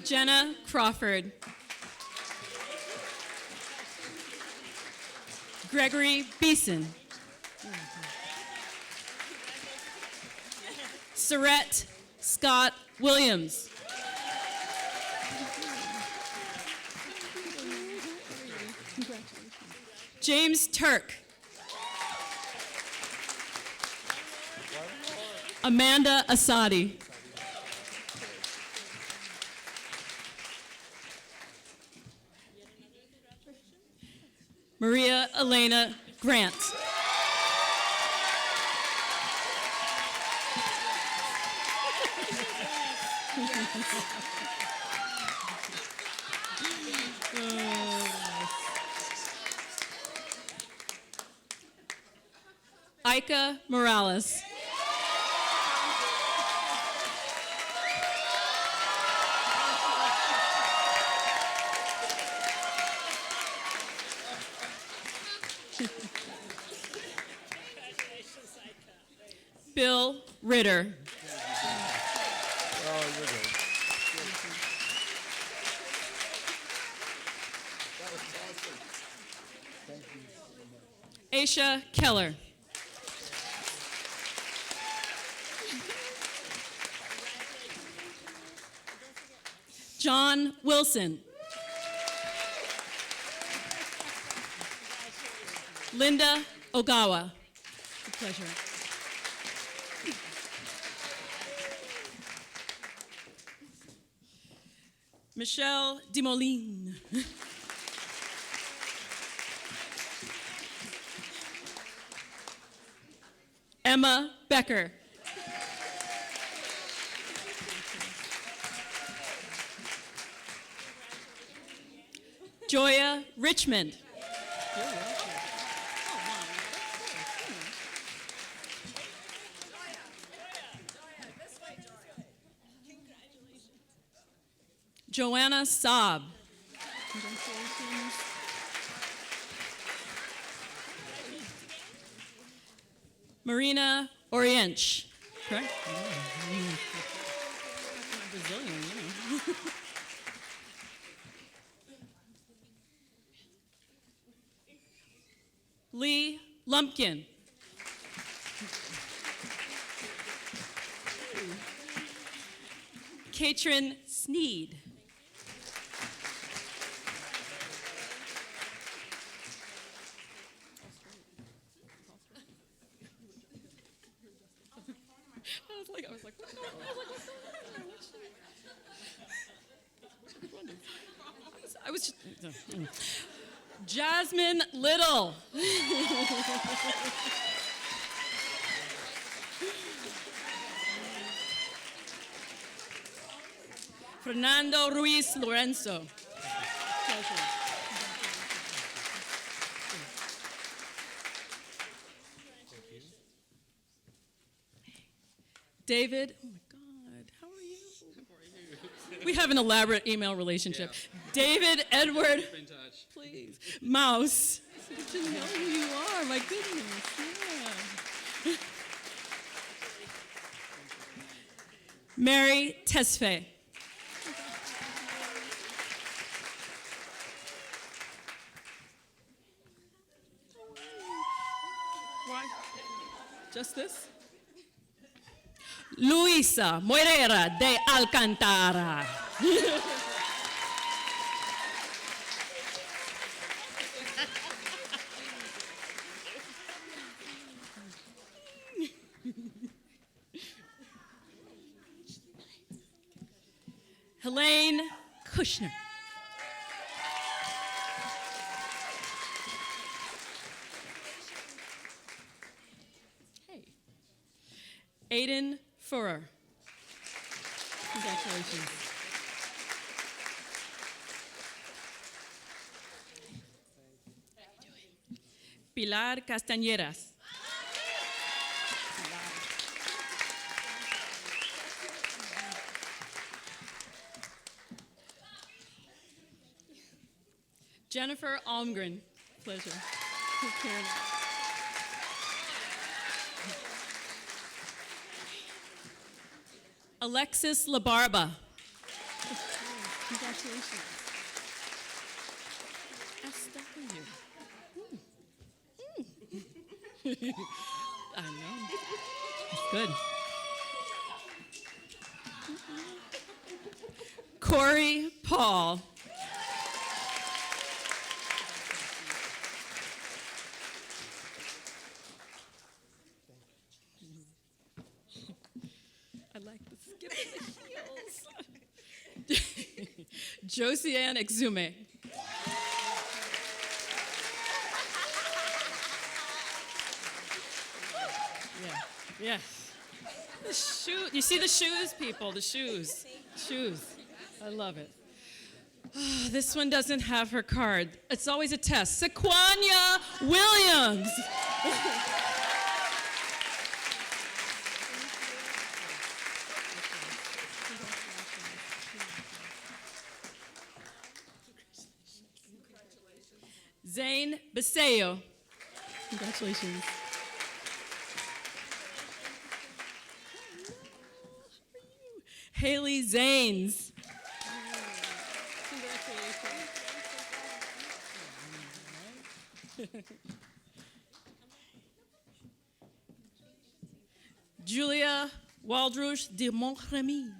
Jenna Crawford. Gregory Beeson. Sarette Scott Williams. Congratulations. James Turk. Amanda Assadi. Maria Elena Grant. Aika Morales. Bill Ritter. Aisha Keller. John Wilson. Linda Ogawa. It's a pleasure. Michelle Demoline. Emma Becker. Joya Richmond. Joanna Saab. Marina Oriench. Correct? Brazilian, you know. Lee Lumpkin. Katrin Sneed. I was like, what's going on? I was just, Jasmine Little. Fernando Ruiz Lorenzo. Pleasure. David, oh my God, how are you? We have an elaborate email relationship. Yeah. David Edward, please, Mouse. Good to know who you are, my goodness, yeah. Mary Tesfaye. Why? Just this? Luisa Moreira de Alcantara. Helene Kushner. Hey. Aiden Furrer. Congratulations. Pilar Castañeras. Jennifer Almgren. Pleasure. Alexis LaBarba. Congratulations. SW. I know. That's good. Corey Paul. Give them the heels. Josiane Exume. Yeah. The shoe. You see the shoes, people? The shoes. Shoes. I love it. This one doesn't have her card. It's always a test. Sequania Williams. Zane Baseo. Congratulations. Haley Zanes. Julia Waldrouche de Montremy.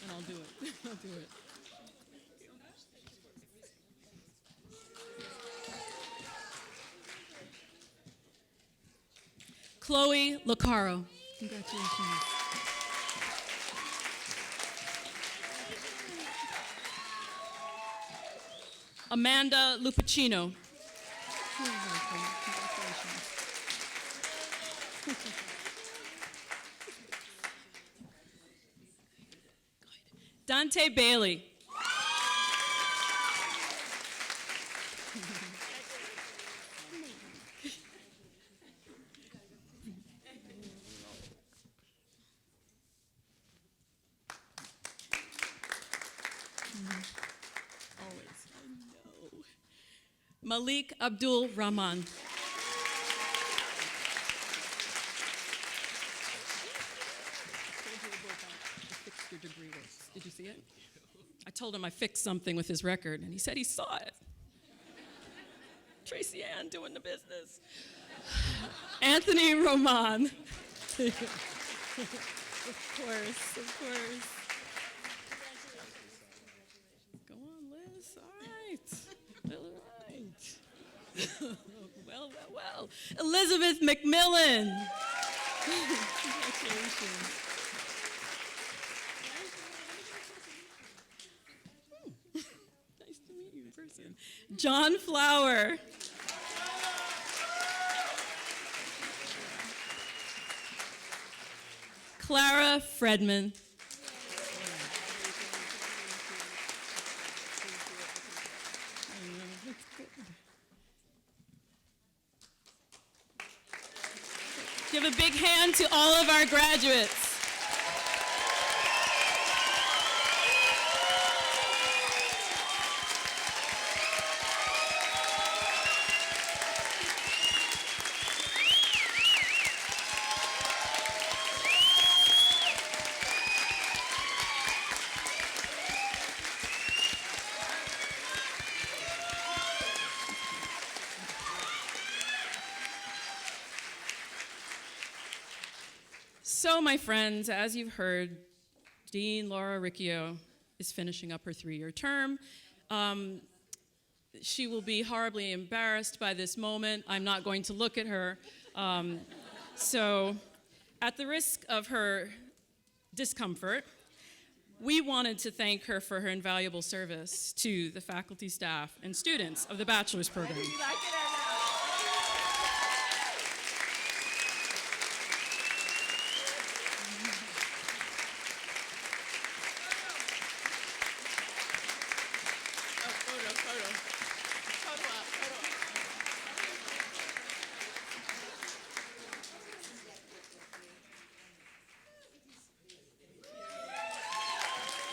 And I'll do it. I'll do it. Chloe Lacaro. Congratulations. Amanda Lupacino. Dante Bailey. Malik Abdul Rahman. Did you see it? I told him I fixed something with his record, and he said he saw it. Tracy Ann doing the business. Anthony Roman. Of course. Go on, Liz. All right. Well. Elizabeth McMillan. Congratulations. Nice to meet you in person. John Flower. Clara Fredman. Give a big hand to all of our graduates. So, my friends, as you've heard, Dean Laura Riccio is finishing up her 3-year term. She will be horribly embarrassed by this moment. I'm not going to look at her. So, at the risk of her discomfort, we wanted to thank her for her invaluable service to the faculty, staff, and students of the Bachelor's program.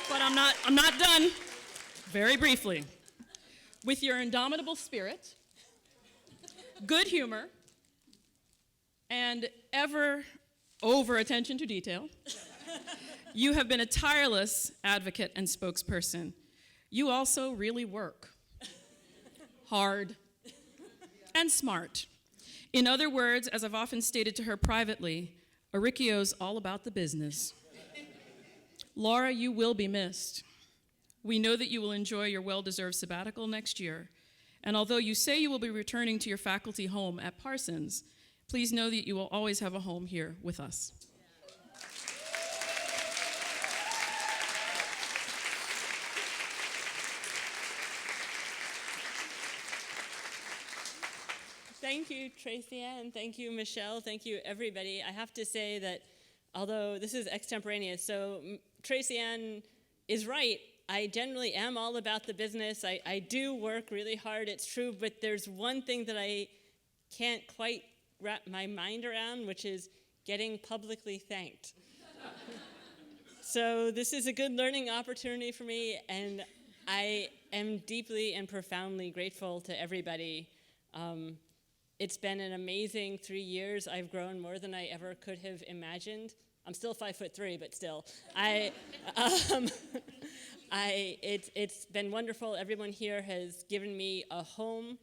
But I'm not done. Very briefly. With your indomitable spirit, good humor, and ever over attention to detail, you have been a tireless advocate and spokesperson. You also really work hard and smart. In other words, as I've often stated to her privately, Arriccio's all about the business. Laura, you will be missed. We know that you will enjoy your well-deserved sabbatical next year, And although you say you will be returning to your faculty home at Parsons, please know that you will always have a home here with us. Thank you, Tracy Ann. Thank you, Michelle. Thank you, everybody. I have to say that although this is extemporaneous, so Tracy Ann is right. I generally am all about the business. I do work really hard, it's true, but there's one thing that I can't quite wrap my mind around, which is getting publicly thanked. So this is a good learning opportunity for me, and I am deeply and profoundly grateful to everybody. It's been an amazing 3 years. I've grown more than I ever could have imagined. I'm still 5'3", but still. It's been wonderful. Everyone here has given me a home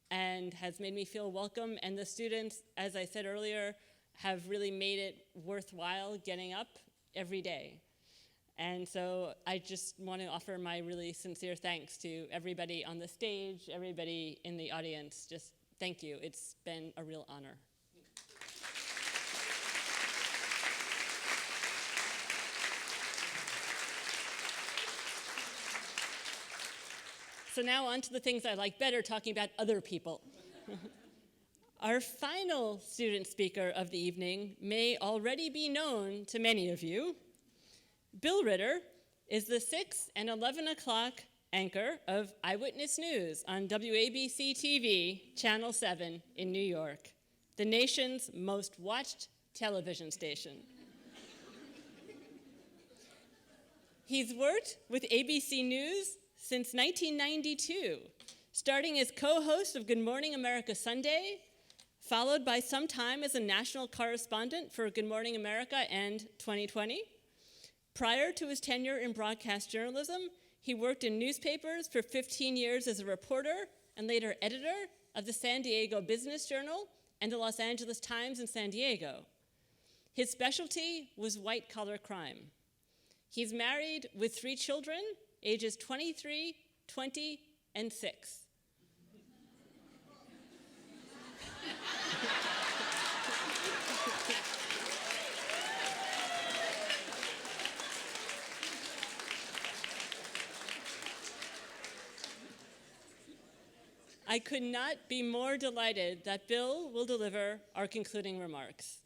and has made me feel welcome. And the students, as I said earlier, have really made it worthwhile getting up every day. And so I just want to offer my really sincere thanks to everybody on the stage, everybody in the audience. Just thank you. It's been a real honor. So now on to the things I like better, talking about other people. Our final student speaker of the evening may already be known to many of you. Bill Ritter is the 6 and 11 o'clock anchor of Eyewitness News on WABC TV, Channel 7 in New York, the nation's most watched television station. He's worked with ABC News since 1992, starting as co-host of Good Morning America Sunday, followed by some time as a national correspondent for Good Morning America and 2020. Prior to his tenure in broadcast journalism, he worked in newspapers for 15 years as a reporter and later editor of the San Diego Business Journal and the Los Angeles Times in San Diego. His specialty was white-collar crime. He's married with 3 children, ages 23, 20, and 6. I could not be more delighted that Bill will deliver our concluding remarks.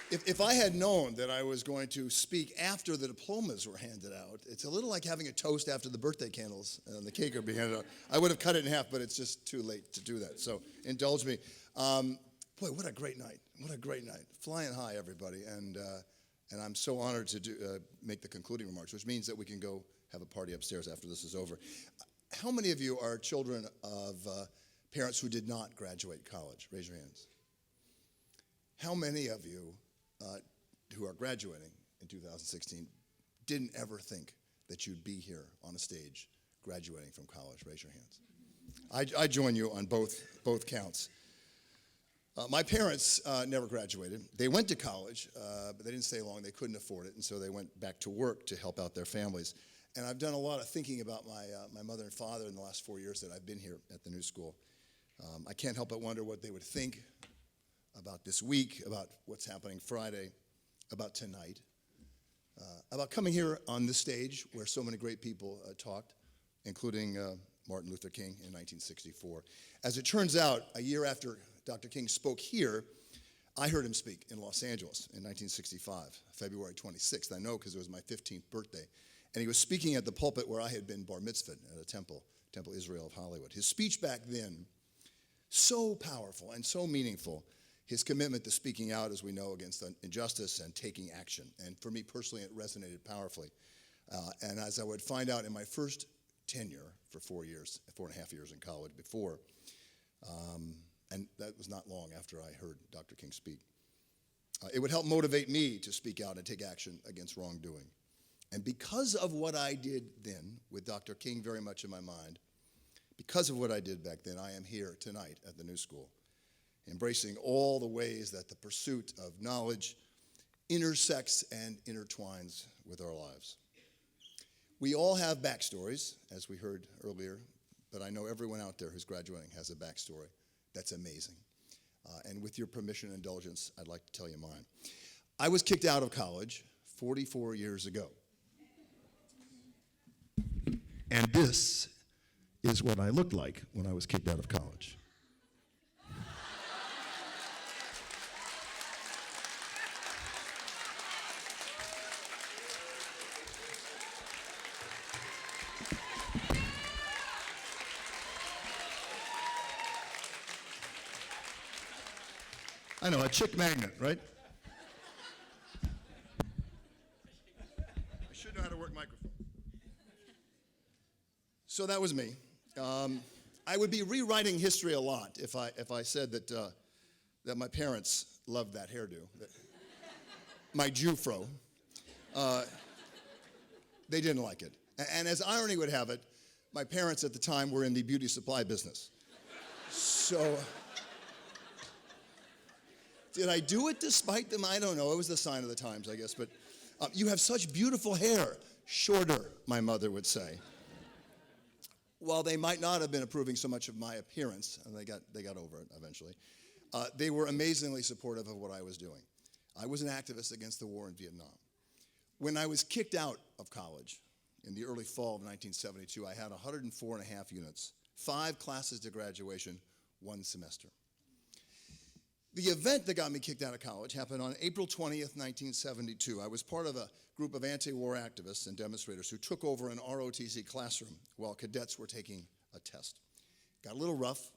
If I had known that I was going to speak after the diplomas were handed out, it's a little like having a toast after the birthday candles and the cake are being handed out. I would have cut it in half, but it's just too late to do that. So indulge me. Boy, what a great night. What a great night. Flying high, everybody. And I'm so honored to make the concluding remarks, which means that we can go have a party upstairs after this is over. How many of you are children of parents who did not graduate college? Raise your hands. How many of you who are graduating in 2016 didn't ever think that you'd be here on a stage graduating from college? Raise your hands. I join you on both counts. My parents never graduated. They went to college, but they didn't stay long. They couldn't afford it, and so they went back to work to help out their families. And I've done a lot of thinking about my mother and father in the last 4 years that I've been here at the new school. I can't help but wonder what they would think about this week, about what's happening Friday, about tonight, about coming here on this stage where so many great people talked, including Martin Luther King in 1964. As it turns out, a year after Dr. King spoke here, I heard him speak in Los Angeles in 1965, February 26th. I know because it was my 15th birthday. And he was speaking at the pulpit where I had been bar mitzvahed at a Temple Israel of Hollywood. His speech back then, so powerful and so meaningful. His commitment to speaking out, as we know, against injustice and taking action. And for me personally, it resonated powerfully. And as I would find out in my first tenure for 4.5 years in college before, and that was not long after I heard Dr. King speak, it would help motivate me to speak out and take action against wrongdoing. And because of what I did then, with Dr. King very much in my mind, because of what I did back then, I am here tonight at the New School, embracing all the ways that the pursuit of knowledge intersects and intertwines with our lives. We all have backstories, as we heard earlier, but I know everyone out there who's graduating has a backstory that's amazing. And with your permission and indulgence, I'd like to tell you mine. I was kicked out of college 44 years ago. And this is what I looked like when I was kicked out of college. I know, a chick magnet, right? I should know how to work microphone. So that was me. I would be rewriting history a lot if I said that my parents loved that hairdo, my Jufro. They didn't like it. And as irony would have it, my parents at the time were in the beauty supply business. So did I do it despite them? I don't know. It was the sign of the times, I guess. But you have such beautiful hair. Shorter, my mother would say. While they might not have been approving so much of my appearance, and they got over it eventually, they were amazingly supportive of what I was doing. I was an activist against the war in Vietnam. When I was kicked out of college in the early fall of 1972, I had 104 and a half units, 5 classes to graduation, 1 semester. The event that got me kicked out of college happened on April 20th, 1972. I was part of a group of anti-war activists and demonstrators who took over an ROTC classroom while cadets were taking a test. Got a little rough.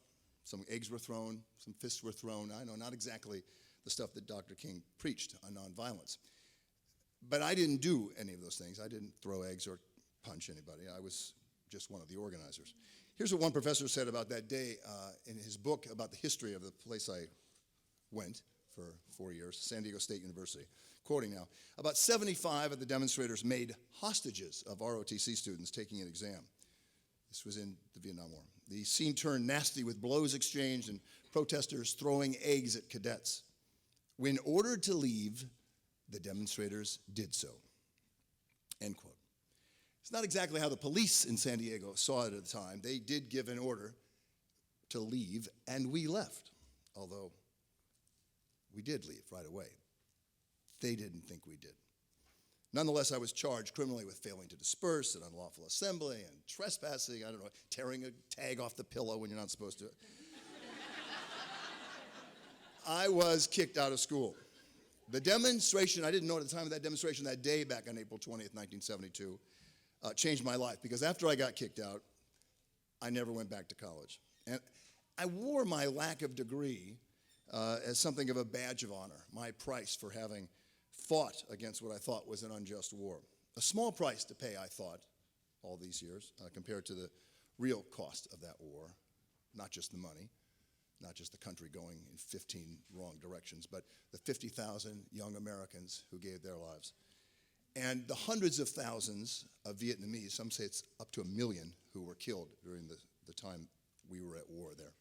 Some eggs were thrown, some fists were thrown. I know, not exactly the stuff that Dr. King preached on nonviolence. But I didn't do any of those things. I didn't throw eggs or punch anybody. I was just one of the organizers. Here's what one professor said about that day in his book about the history of the place I went for 4 years, San Diego State University. Quoting now, about 75 of the demonstrators made hostages of ROTC students taking an exam. This was in the Vietnam War. The scene turned nasty with blows exchanged and protesters throwing eggs at cadets. When ordered to leave, the demonstrators did so. End quote. It's not exactly how the police in San Diego saw it at the time. They did give an order to leave, and we left, although we did leave right away. They didn't think we did. Nonetheless, I was charged criminally with failing to disperse, an unlawful assembly, and trespassing, I don't know, tearing a tag off the pillow when you're not supposed to. I was kicked out of school. The demonstration, I didn't know at the time of that demonstration that day back on April 20th, 1972, changed my life, because after I got kicked out, I never went back to college. And I wore my lack of degree as something of a badge of honor, my price for having fought against what I thought was an unjust war. A small price to pay, I thought, all these years, compared to the real cost of that war. Not just the money, not just the country going in 15 wrong directions, but the 50,000 young Americans who gave their lives. And the hundreds of thousands of Vietnamese, some say it's up to 1 million, who were killed during the time we were at war there.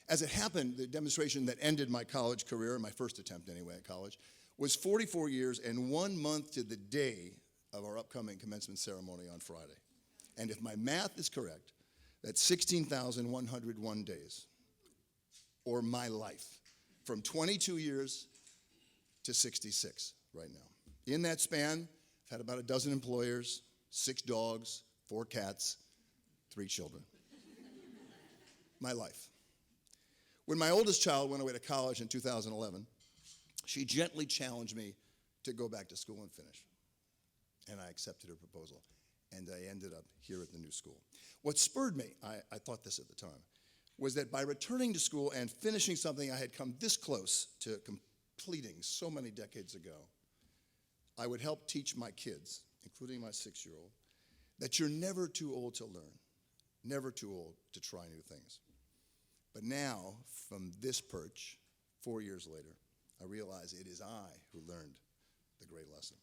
As it happened, the demonstration that ended my college career, my first attempt anyway at college, was 44 years and 1 month to the day of our upcoming commencement ceremony on Friday. And if my math is correct, that's 16,101 days, or my life, from 22 years to 66 right now. In that span, I've had about a dozen employers, 6 dogs, 4 cats, 3 children. My life. When my oldest child went away to college in 2011, she gently challenged me to go back to school and finish. And I accepted her proposal, and I ended up here at the new school. What spurred me, I thought this at the time, was that by returning to school and finishing something I had come this close to completing so many decades ago, I would help teach my kids, including my 6-year-old, that you're never too old to learn, never too old to try new things. But now, from this perch, 4 years later, I realize it is I who learned the great lesson.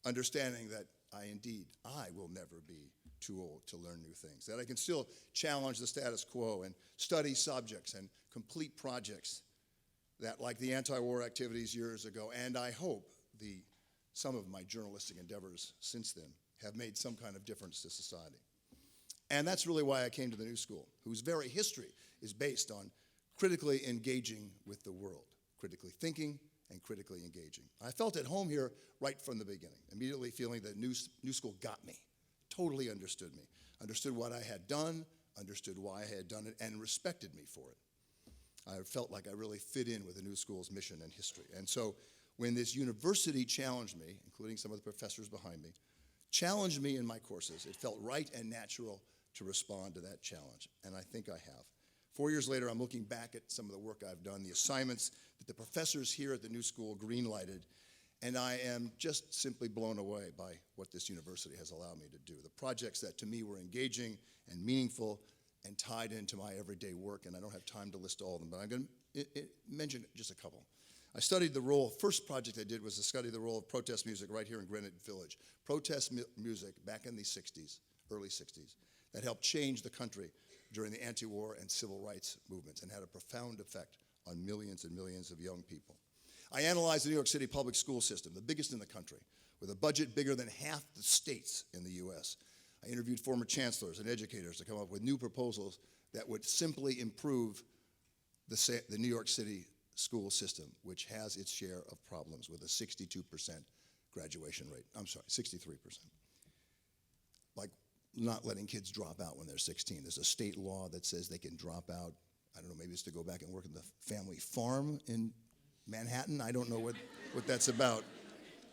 Understanding that I will never be too old to learn new things. That I can still challenge the status quo and study subjects and complete projects that, like the anti-war activities years ago, and I hope some of my journalistic endeavors since then have made some kind of difference to society. And that's really why I came to the New School, whose very history is based on critically engaging with the world, critically thinking and critically engaging. I felt at home here right from the beginning, immediately feeling that New School got me, totally understood me, understood what I had done, understood why I had done it, and respected me for it. I felt like I really fit in with the New School's mission and history. And so when this university challenged me, including some of the professors behind me, challenged me in my courses, it felt right and natural to respond to that challenge, and I think I have. 4 years later, I'm looking back at some of the work I've done, the assignments that the professors here at the New School green-lighted, and I am just simply blown away by what this university has allowed me to do. The projects that to me were engaging and meaningful and tied into my everyday work, and I don't have time to list all of them, but I'm going to mention just a couple. I studied the role, first project I did was to study the role of protest music right here in Greenwich Village. Protest music back in the 60s, early 60s, that helped change the country during the anti-war and civil rights movements and had a profound effect on millions and millions of young people. I analyzed the New York City public school system, the biggest in the country, with a budget bigger than half the states in the US. I interviewed former chancellors and educators to come up with new proposals that would simply improve the New York City school system, which has its share of problems with a 62% graduation rate. I'm sorry, 63%. Like not letting kids drop out when they're 16. There's a state law that says they can drop out. I don't know, maybe it's to go back and work in the family farm in Manhattan. I don't know what that's about.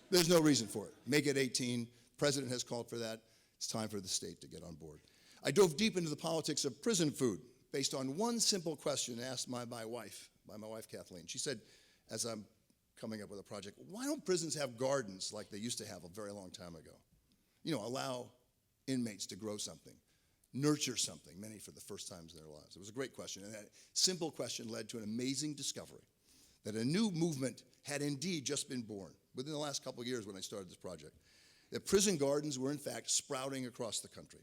There's no reason for it. Make it 18. The president has called for that. It's time for the state to get on board. I dove deep into the politics of prison food based on one simple question asked by my wife Kathleen. She said, as I'm coming up with a project, why don't prisons have gardens like they used to have a very long time ago? You know, allow inmates to grow something, nurture something, many for the first times in their lives. It was a great question, and that simple question led to an amazing discovery that a new movement had indeed just been born within the last couple of years when I started this project. That prison gardens were in fact sprouting across the country,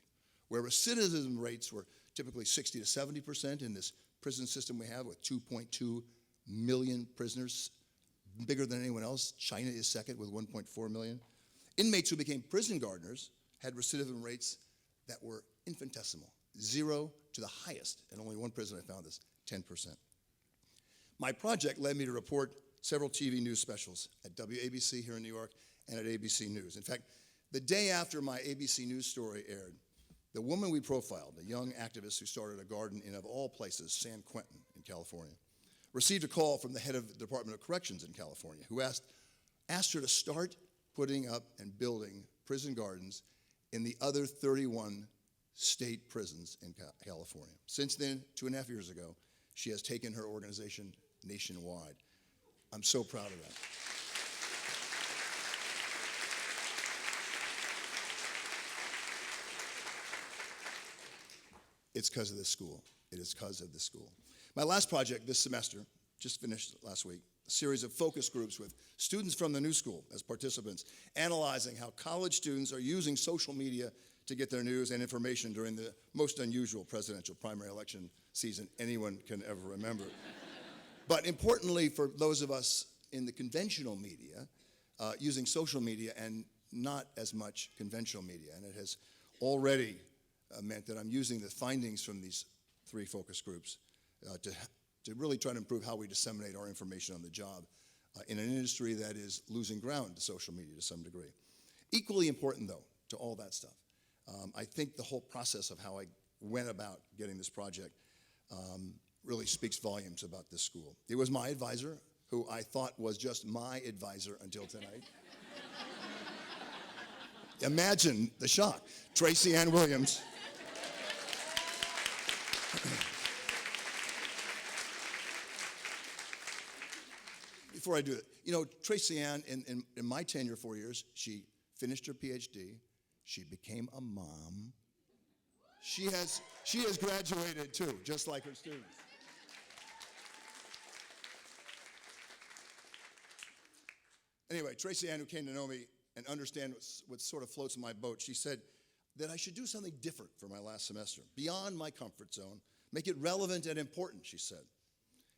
where recidivism rates were typically 60 to 70% in this prison system we have with 2.2 million prisoners, bigger than anyone else. China is second with 1.4 million. Inmates who became prison gardeners had recidivism rates that were infinitesimal, 0 to the highest, and only one prison I found this, 10%. My project led me to report several TV news specials at WABC here in New York and at ABC News. In fact, the day after my ABC News story aired, the woman we profiled, a young activist who started a garden in, of all places, San Quentin in California, received a call from the head of the Department of Corrections in California, who asked her to start putting up and building prison gardens in the other 31 state prisons in California. Since then, 2.5 years ago, she has taken her organization nationwide. I'm so proud of that. It's because of this school. It is because of this school. My last project this semester, just finished last week, a series of focus groups with students from the New School as participants, analyzing how college students are using social media to get their news and information during the most unusual presidential primary election season anyone can ever remember. But importantly, for those of us in the conventional media, using social media and not as much conventional media. And it has already meant that I'm using the findings from these 3 focus groups to really try to improve how we disseminate our information on the job in an industry that is losing ground to social media to some degree. Equally important, though, to all that stuff, I think the whole process of how I went about getting this project really speaks volumes about this school. It was my advisor, who I thought was just my advisor until tonight. Imagine the shock. Tracy Ann Williams. Before I do it, you know, Tracy Ann, in my tenure 4 years, she finished her PhD. She became a mom. She has graduated too, just like her students. Anyway, Tracy Ann, who came to know me and understand what sort of floats in my boat, she said that I should do something different for my last semester, beyond my comfort zone, make it relevant and important, she said.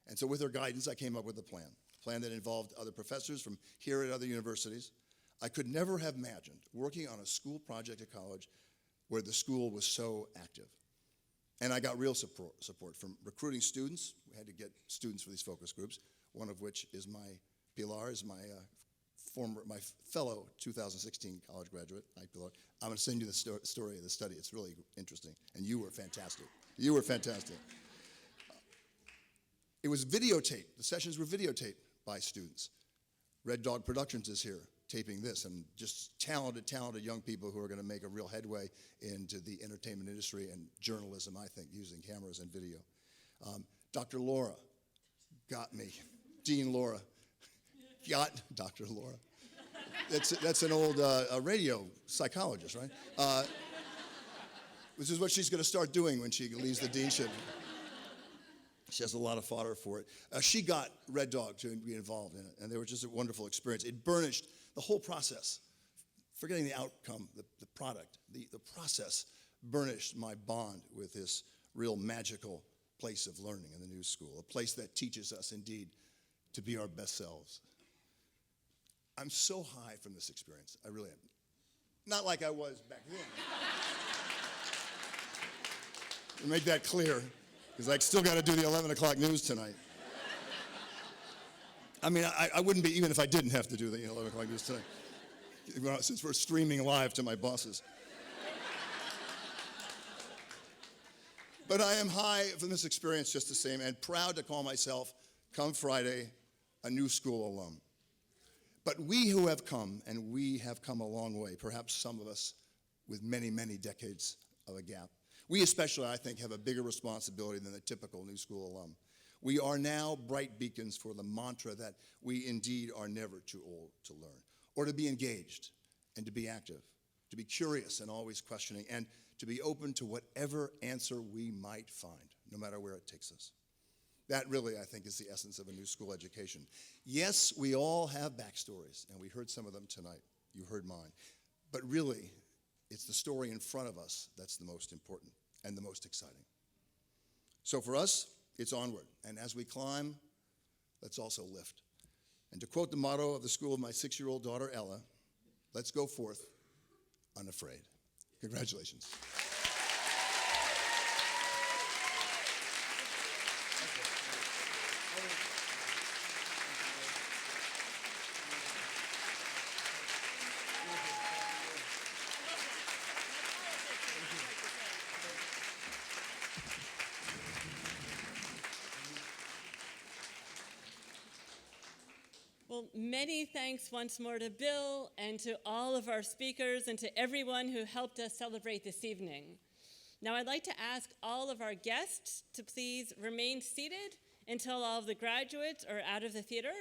And so with her guidance, I came up with a plan plan that involved other professors from here at other universities. I could never have imagined working on a school project at college where the school was so active. And I got real support from recruiting students. We had to get students for these focus groups, one of which is Pilar, is my fellow 2016 college graduate. Hi, Pilar. I'm going to send you the story of the study. It's really interesting. And you were fantastic. You were fantastic. It was videotaped. The sessions were videotaped by students. Red Dog Productions is here taping this, and just talented young people who are going to make a real headway into the entertainment industry and journalism, I think, using cameras and video. Dr. Laura got me. Dean Laura got Dr. Laura. That's an old radio psychologist, right? Which is what she's going to start doing when she leaves the deanship. She has a lot of fodder for it. She got Red Dog to be involved in it, and they were just a wonderful experience. It burnished the whole process. Forgetting the outcome, the product, the process burnished my bond with this real magical place of learning in the new school, a place that teaches us indeed to be our best selves. I'm so high from this experience. I really am. Not like I was back then. To make that clear, because I still got to do the 11 o'clock news tonight. I mean, I wouldn't be even if I didn't have to do the 11 o'clock news tonight, since we're streaming live to my bosses. But I am high from this experience just the same, and proud to call myself, come Friday, a new school alum. But we who have come, and we have come a long way, perhaps some of us with many, many decades of a gap. We especially, I think, have a bigger responsibility than the typical new school alum. We are now bright beacons for the mantra that we indeed are never too old to learn, or to be engaged and to be active, to be curious and always questioning, and to be open to whatever answer we might find, no matter where it takes us. That really, I think, is the essence of a new school education. Yes, we all have backstories, and we heard some of them tonight. You heard mine. But really, it's the story in front of us that's the most important and the most exciting. So for us, it's onward. And as we climb, let's also lift. And to quote the motto of the school of my 6-year-old daughter, Ella, let's go forth unafraid. Congratulations. Well, many thanks once more to Bill and to all of our speakers and to everyone who helped us celebrate this evening. Now I'd like to ask all of our guests to please remain seated until all of the graduates are out of the theater.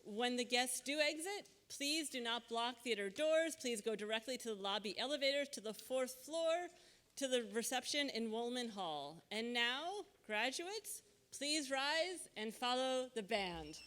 When the guests do exit, please do not block theater doors. Please go directly to the lobby elevators to the 4th floor to the reception in Woolman Hall. And now, graduates, please rise and follow the band.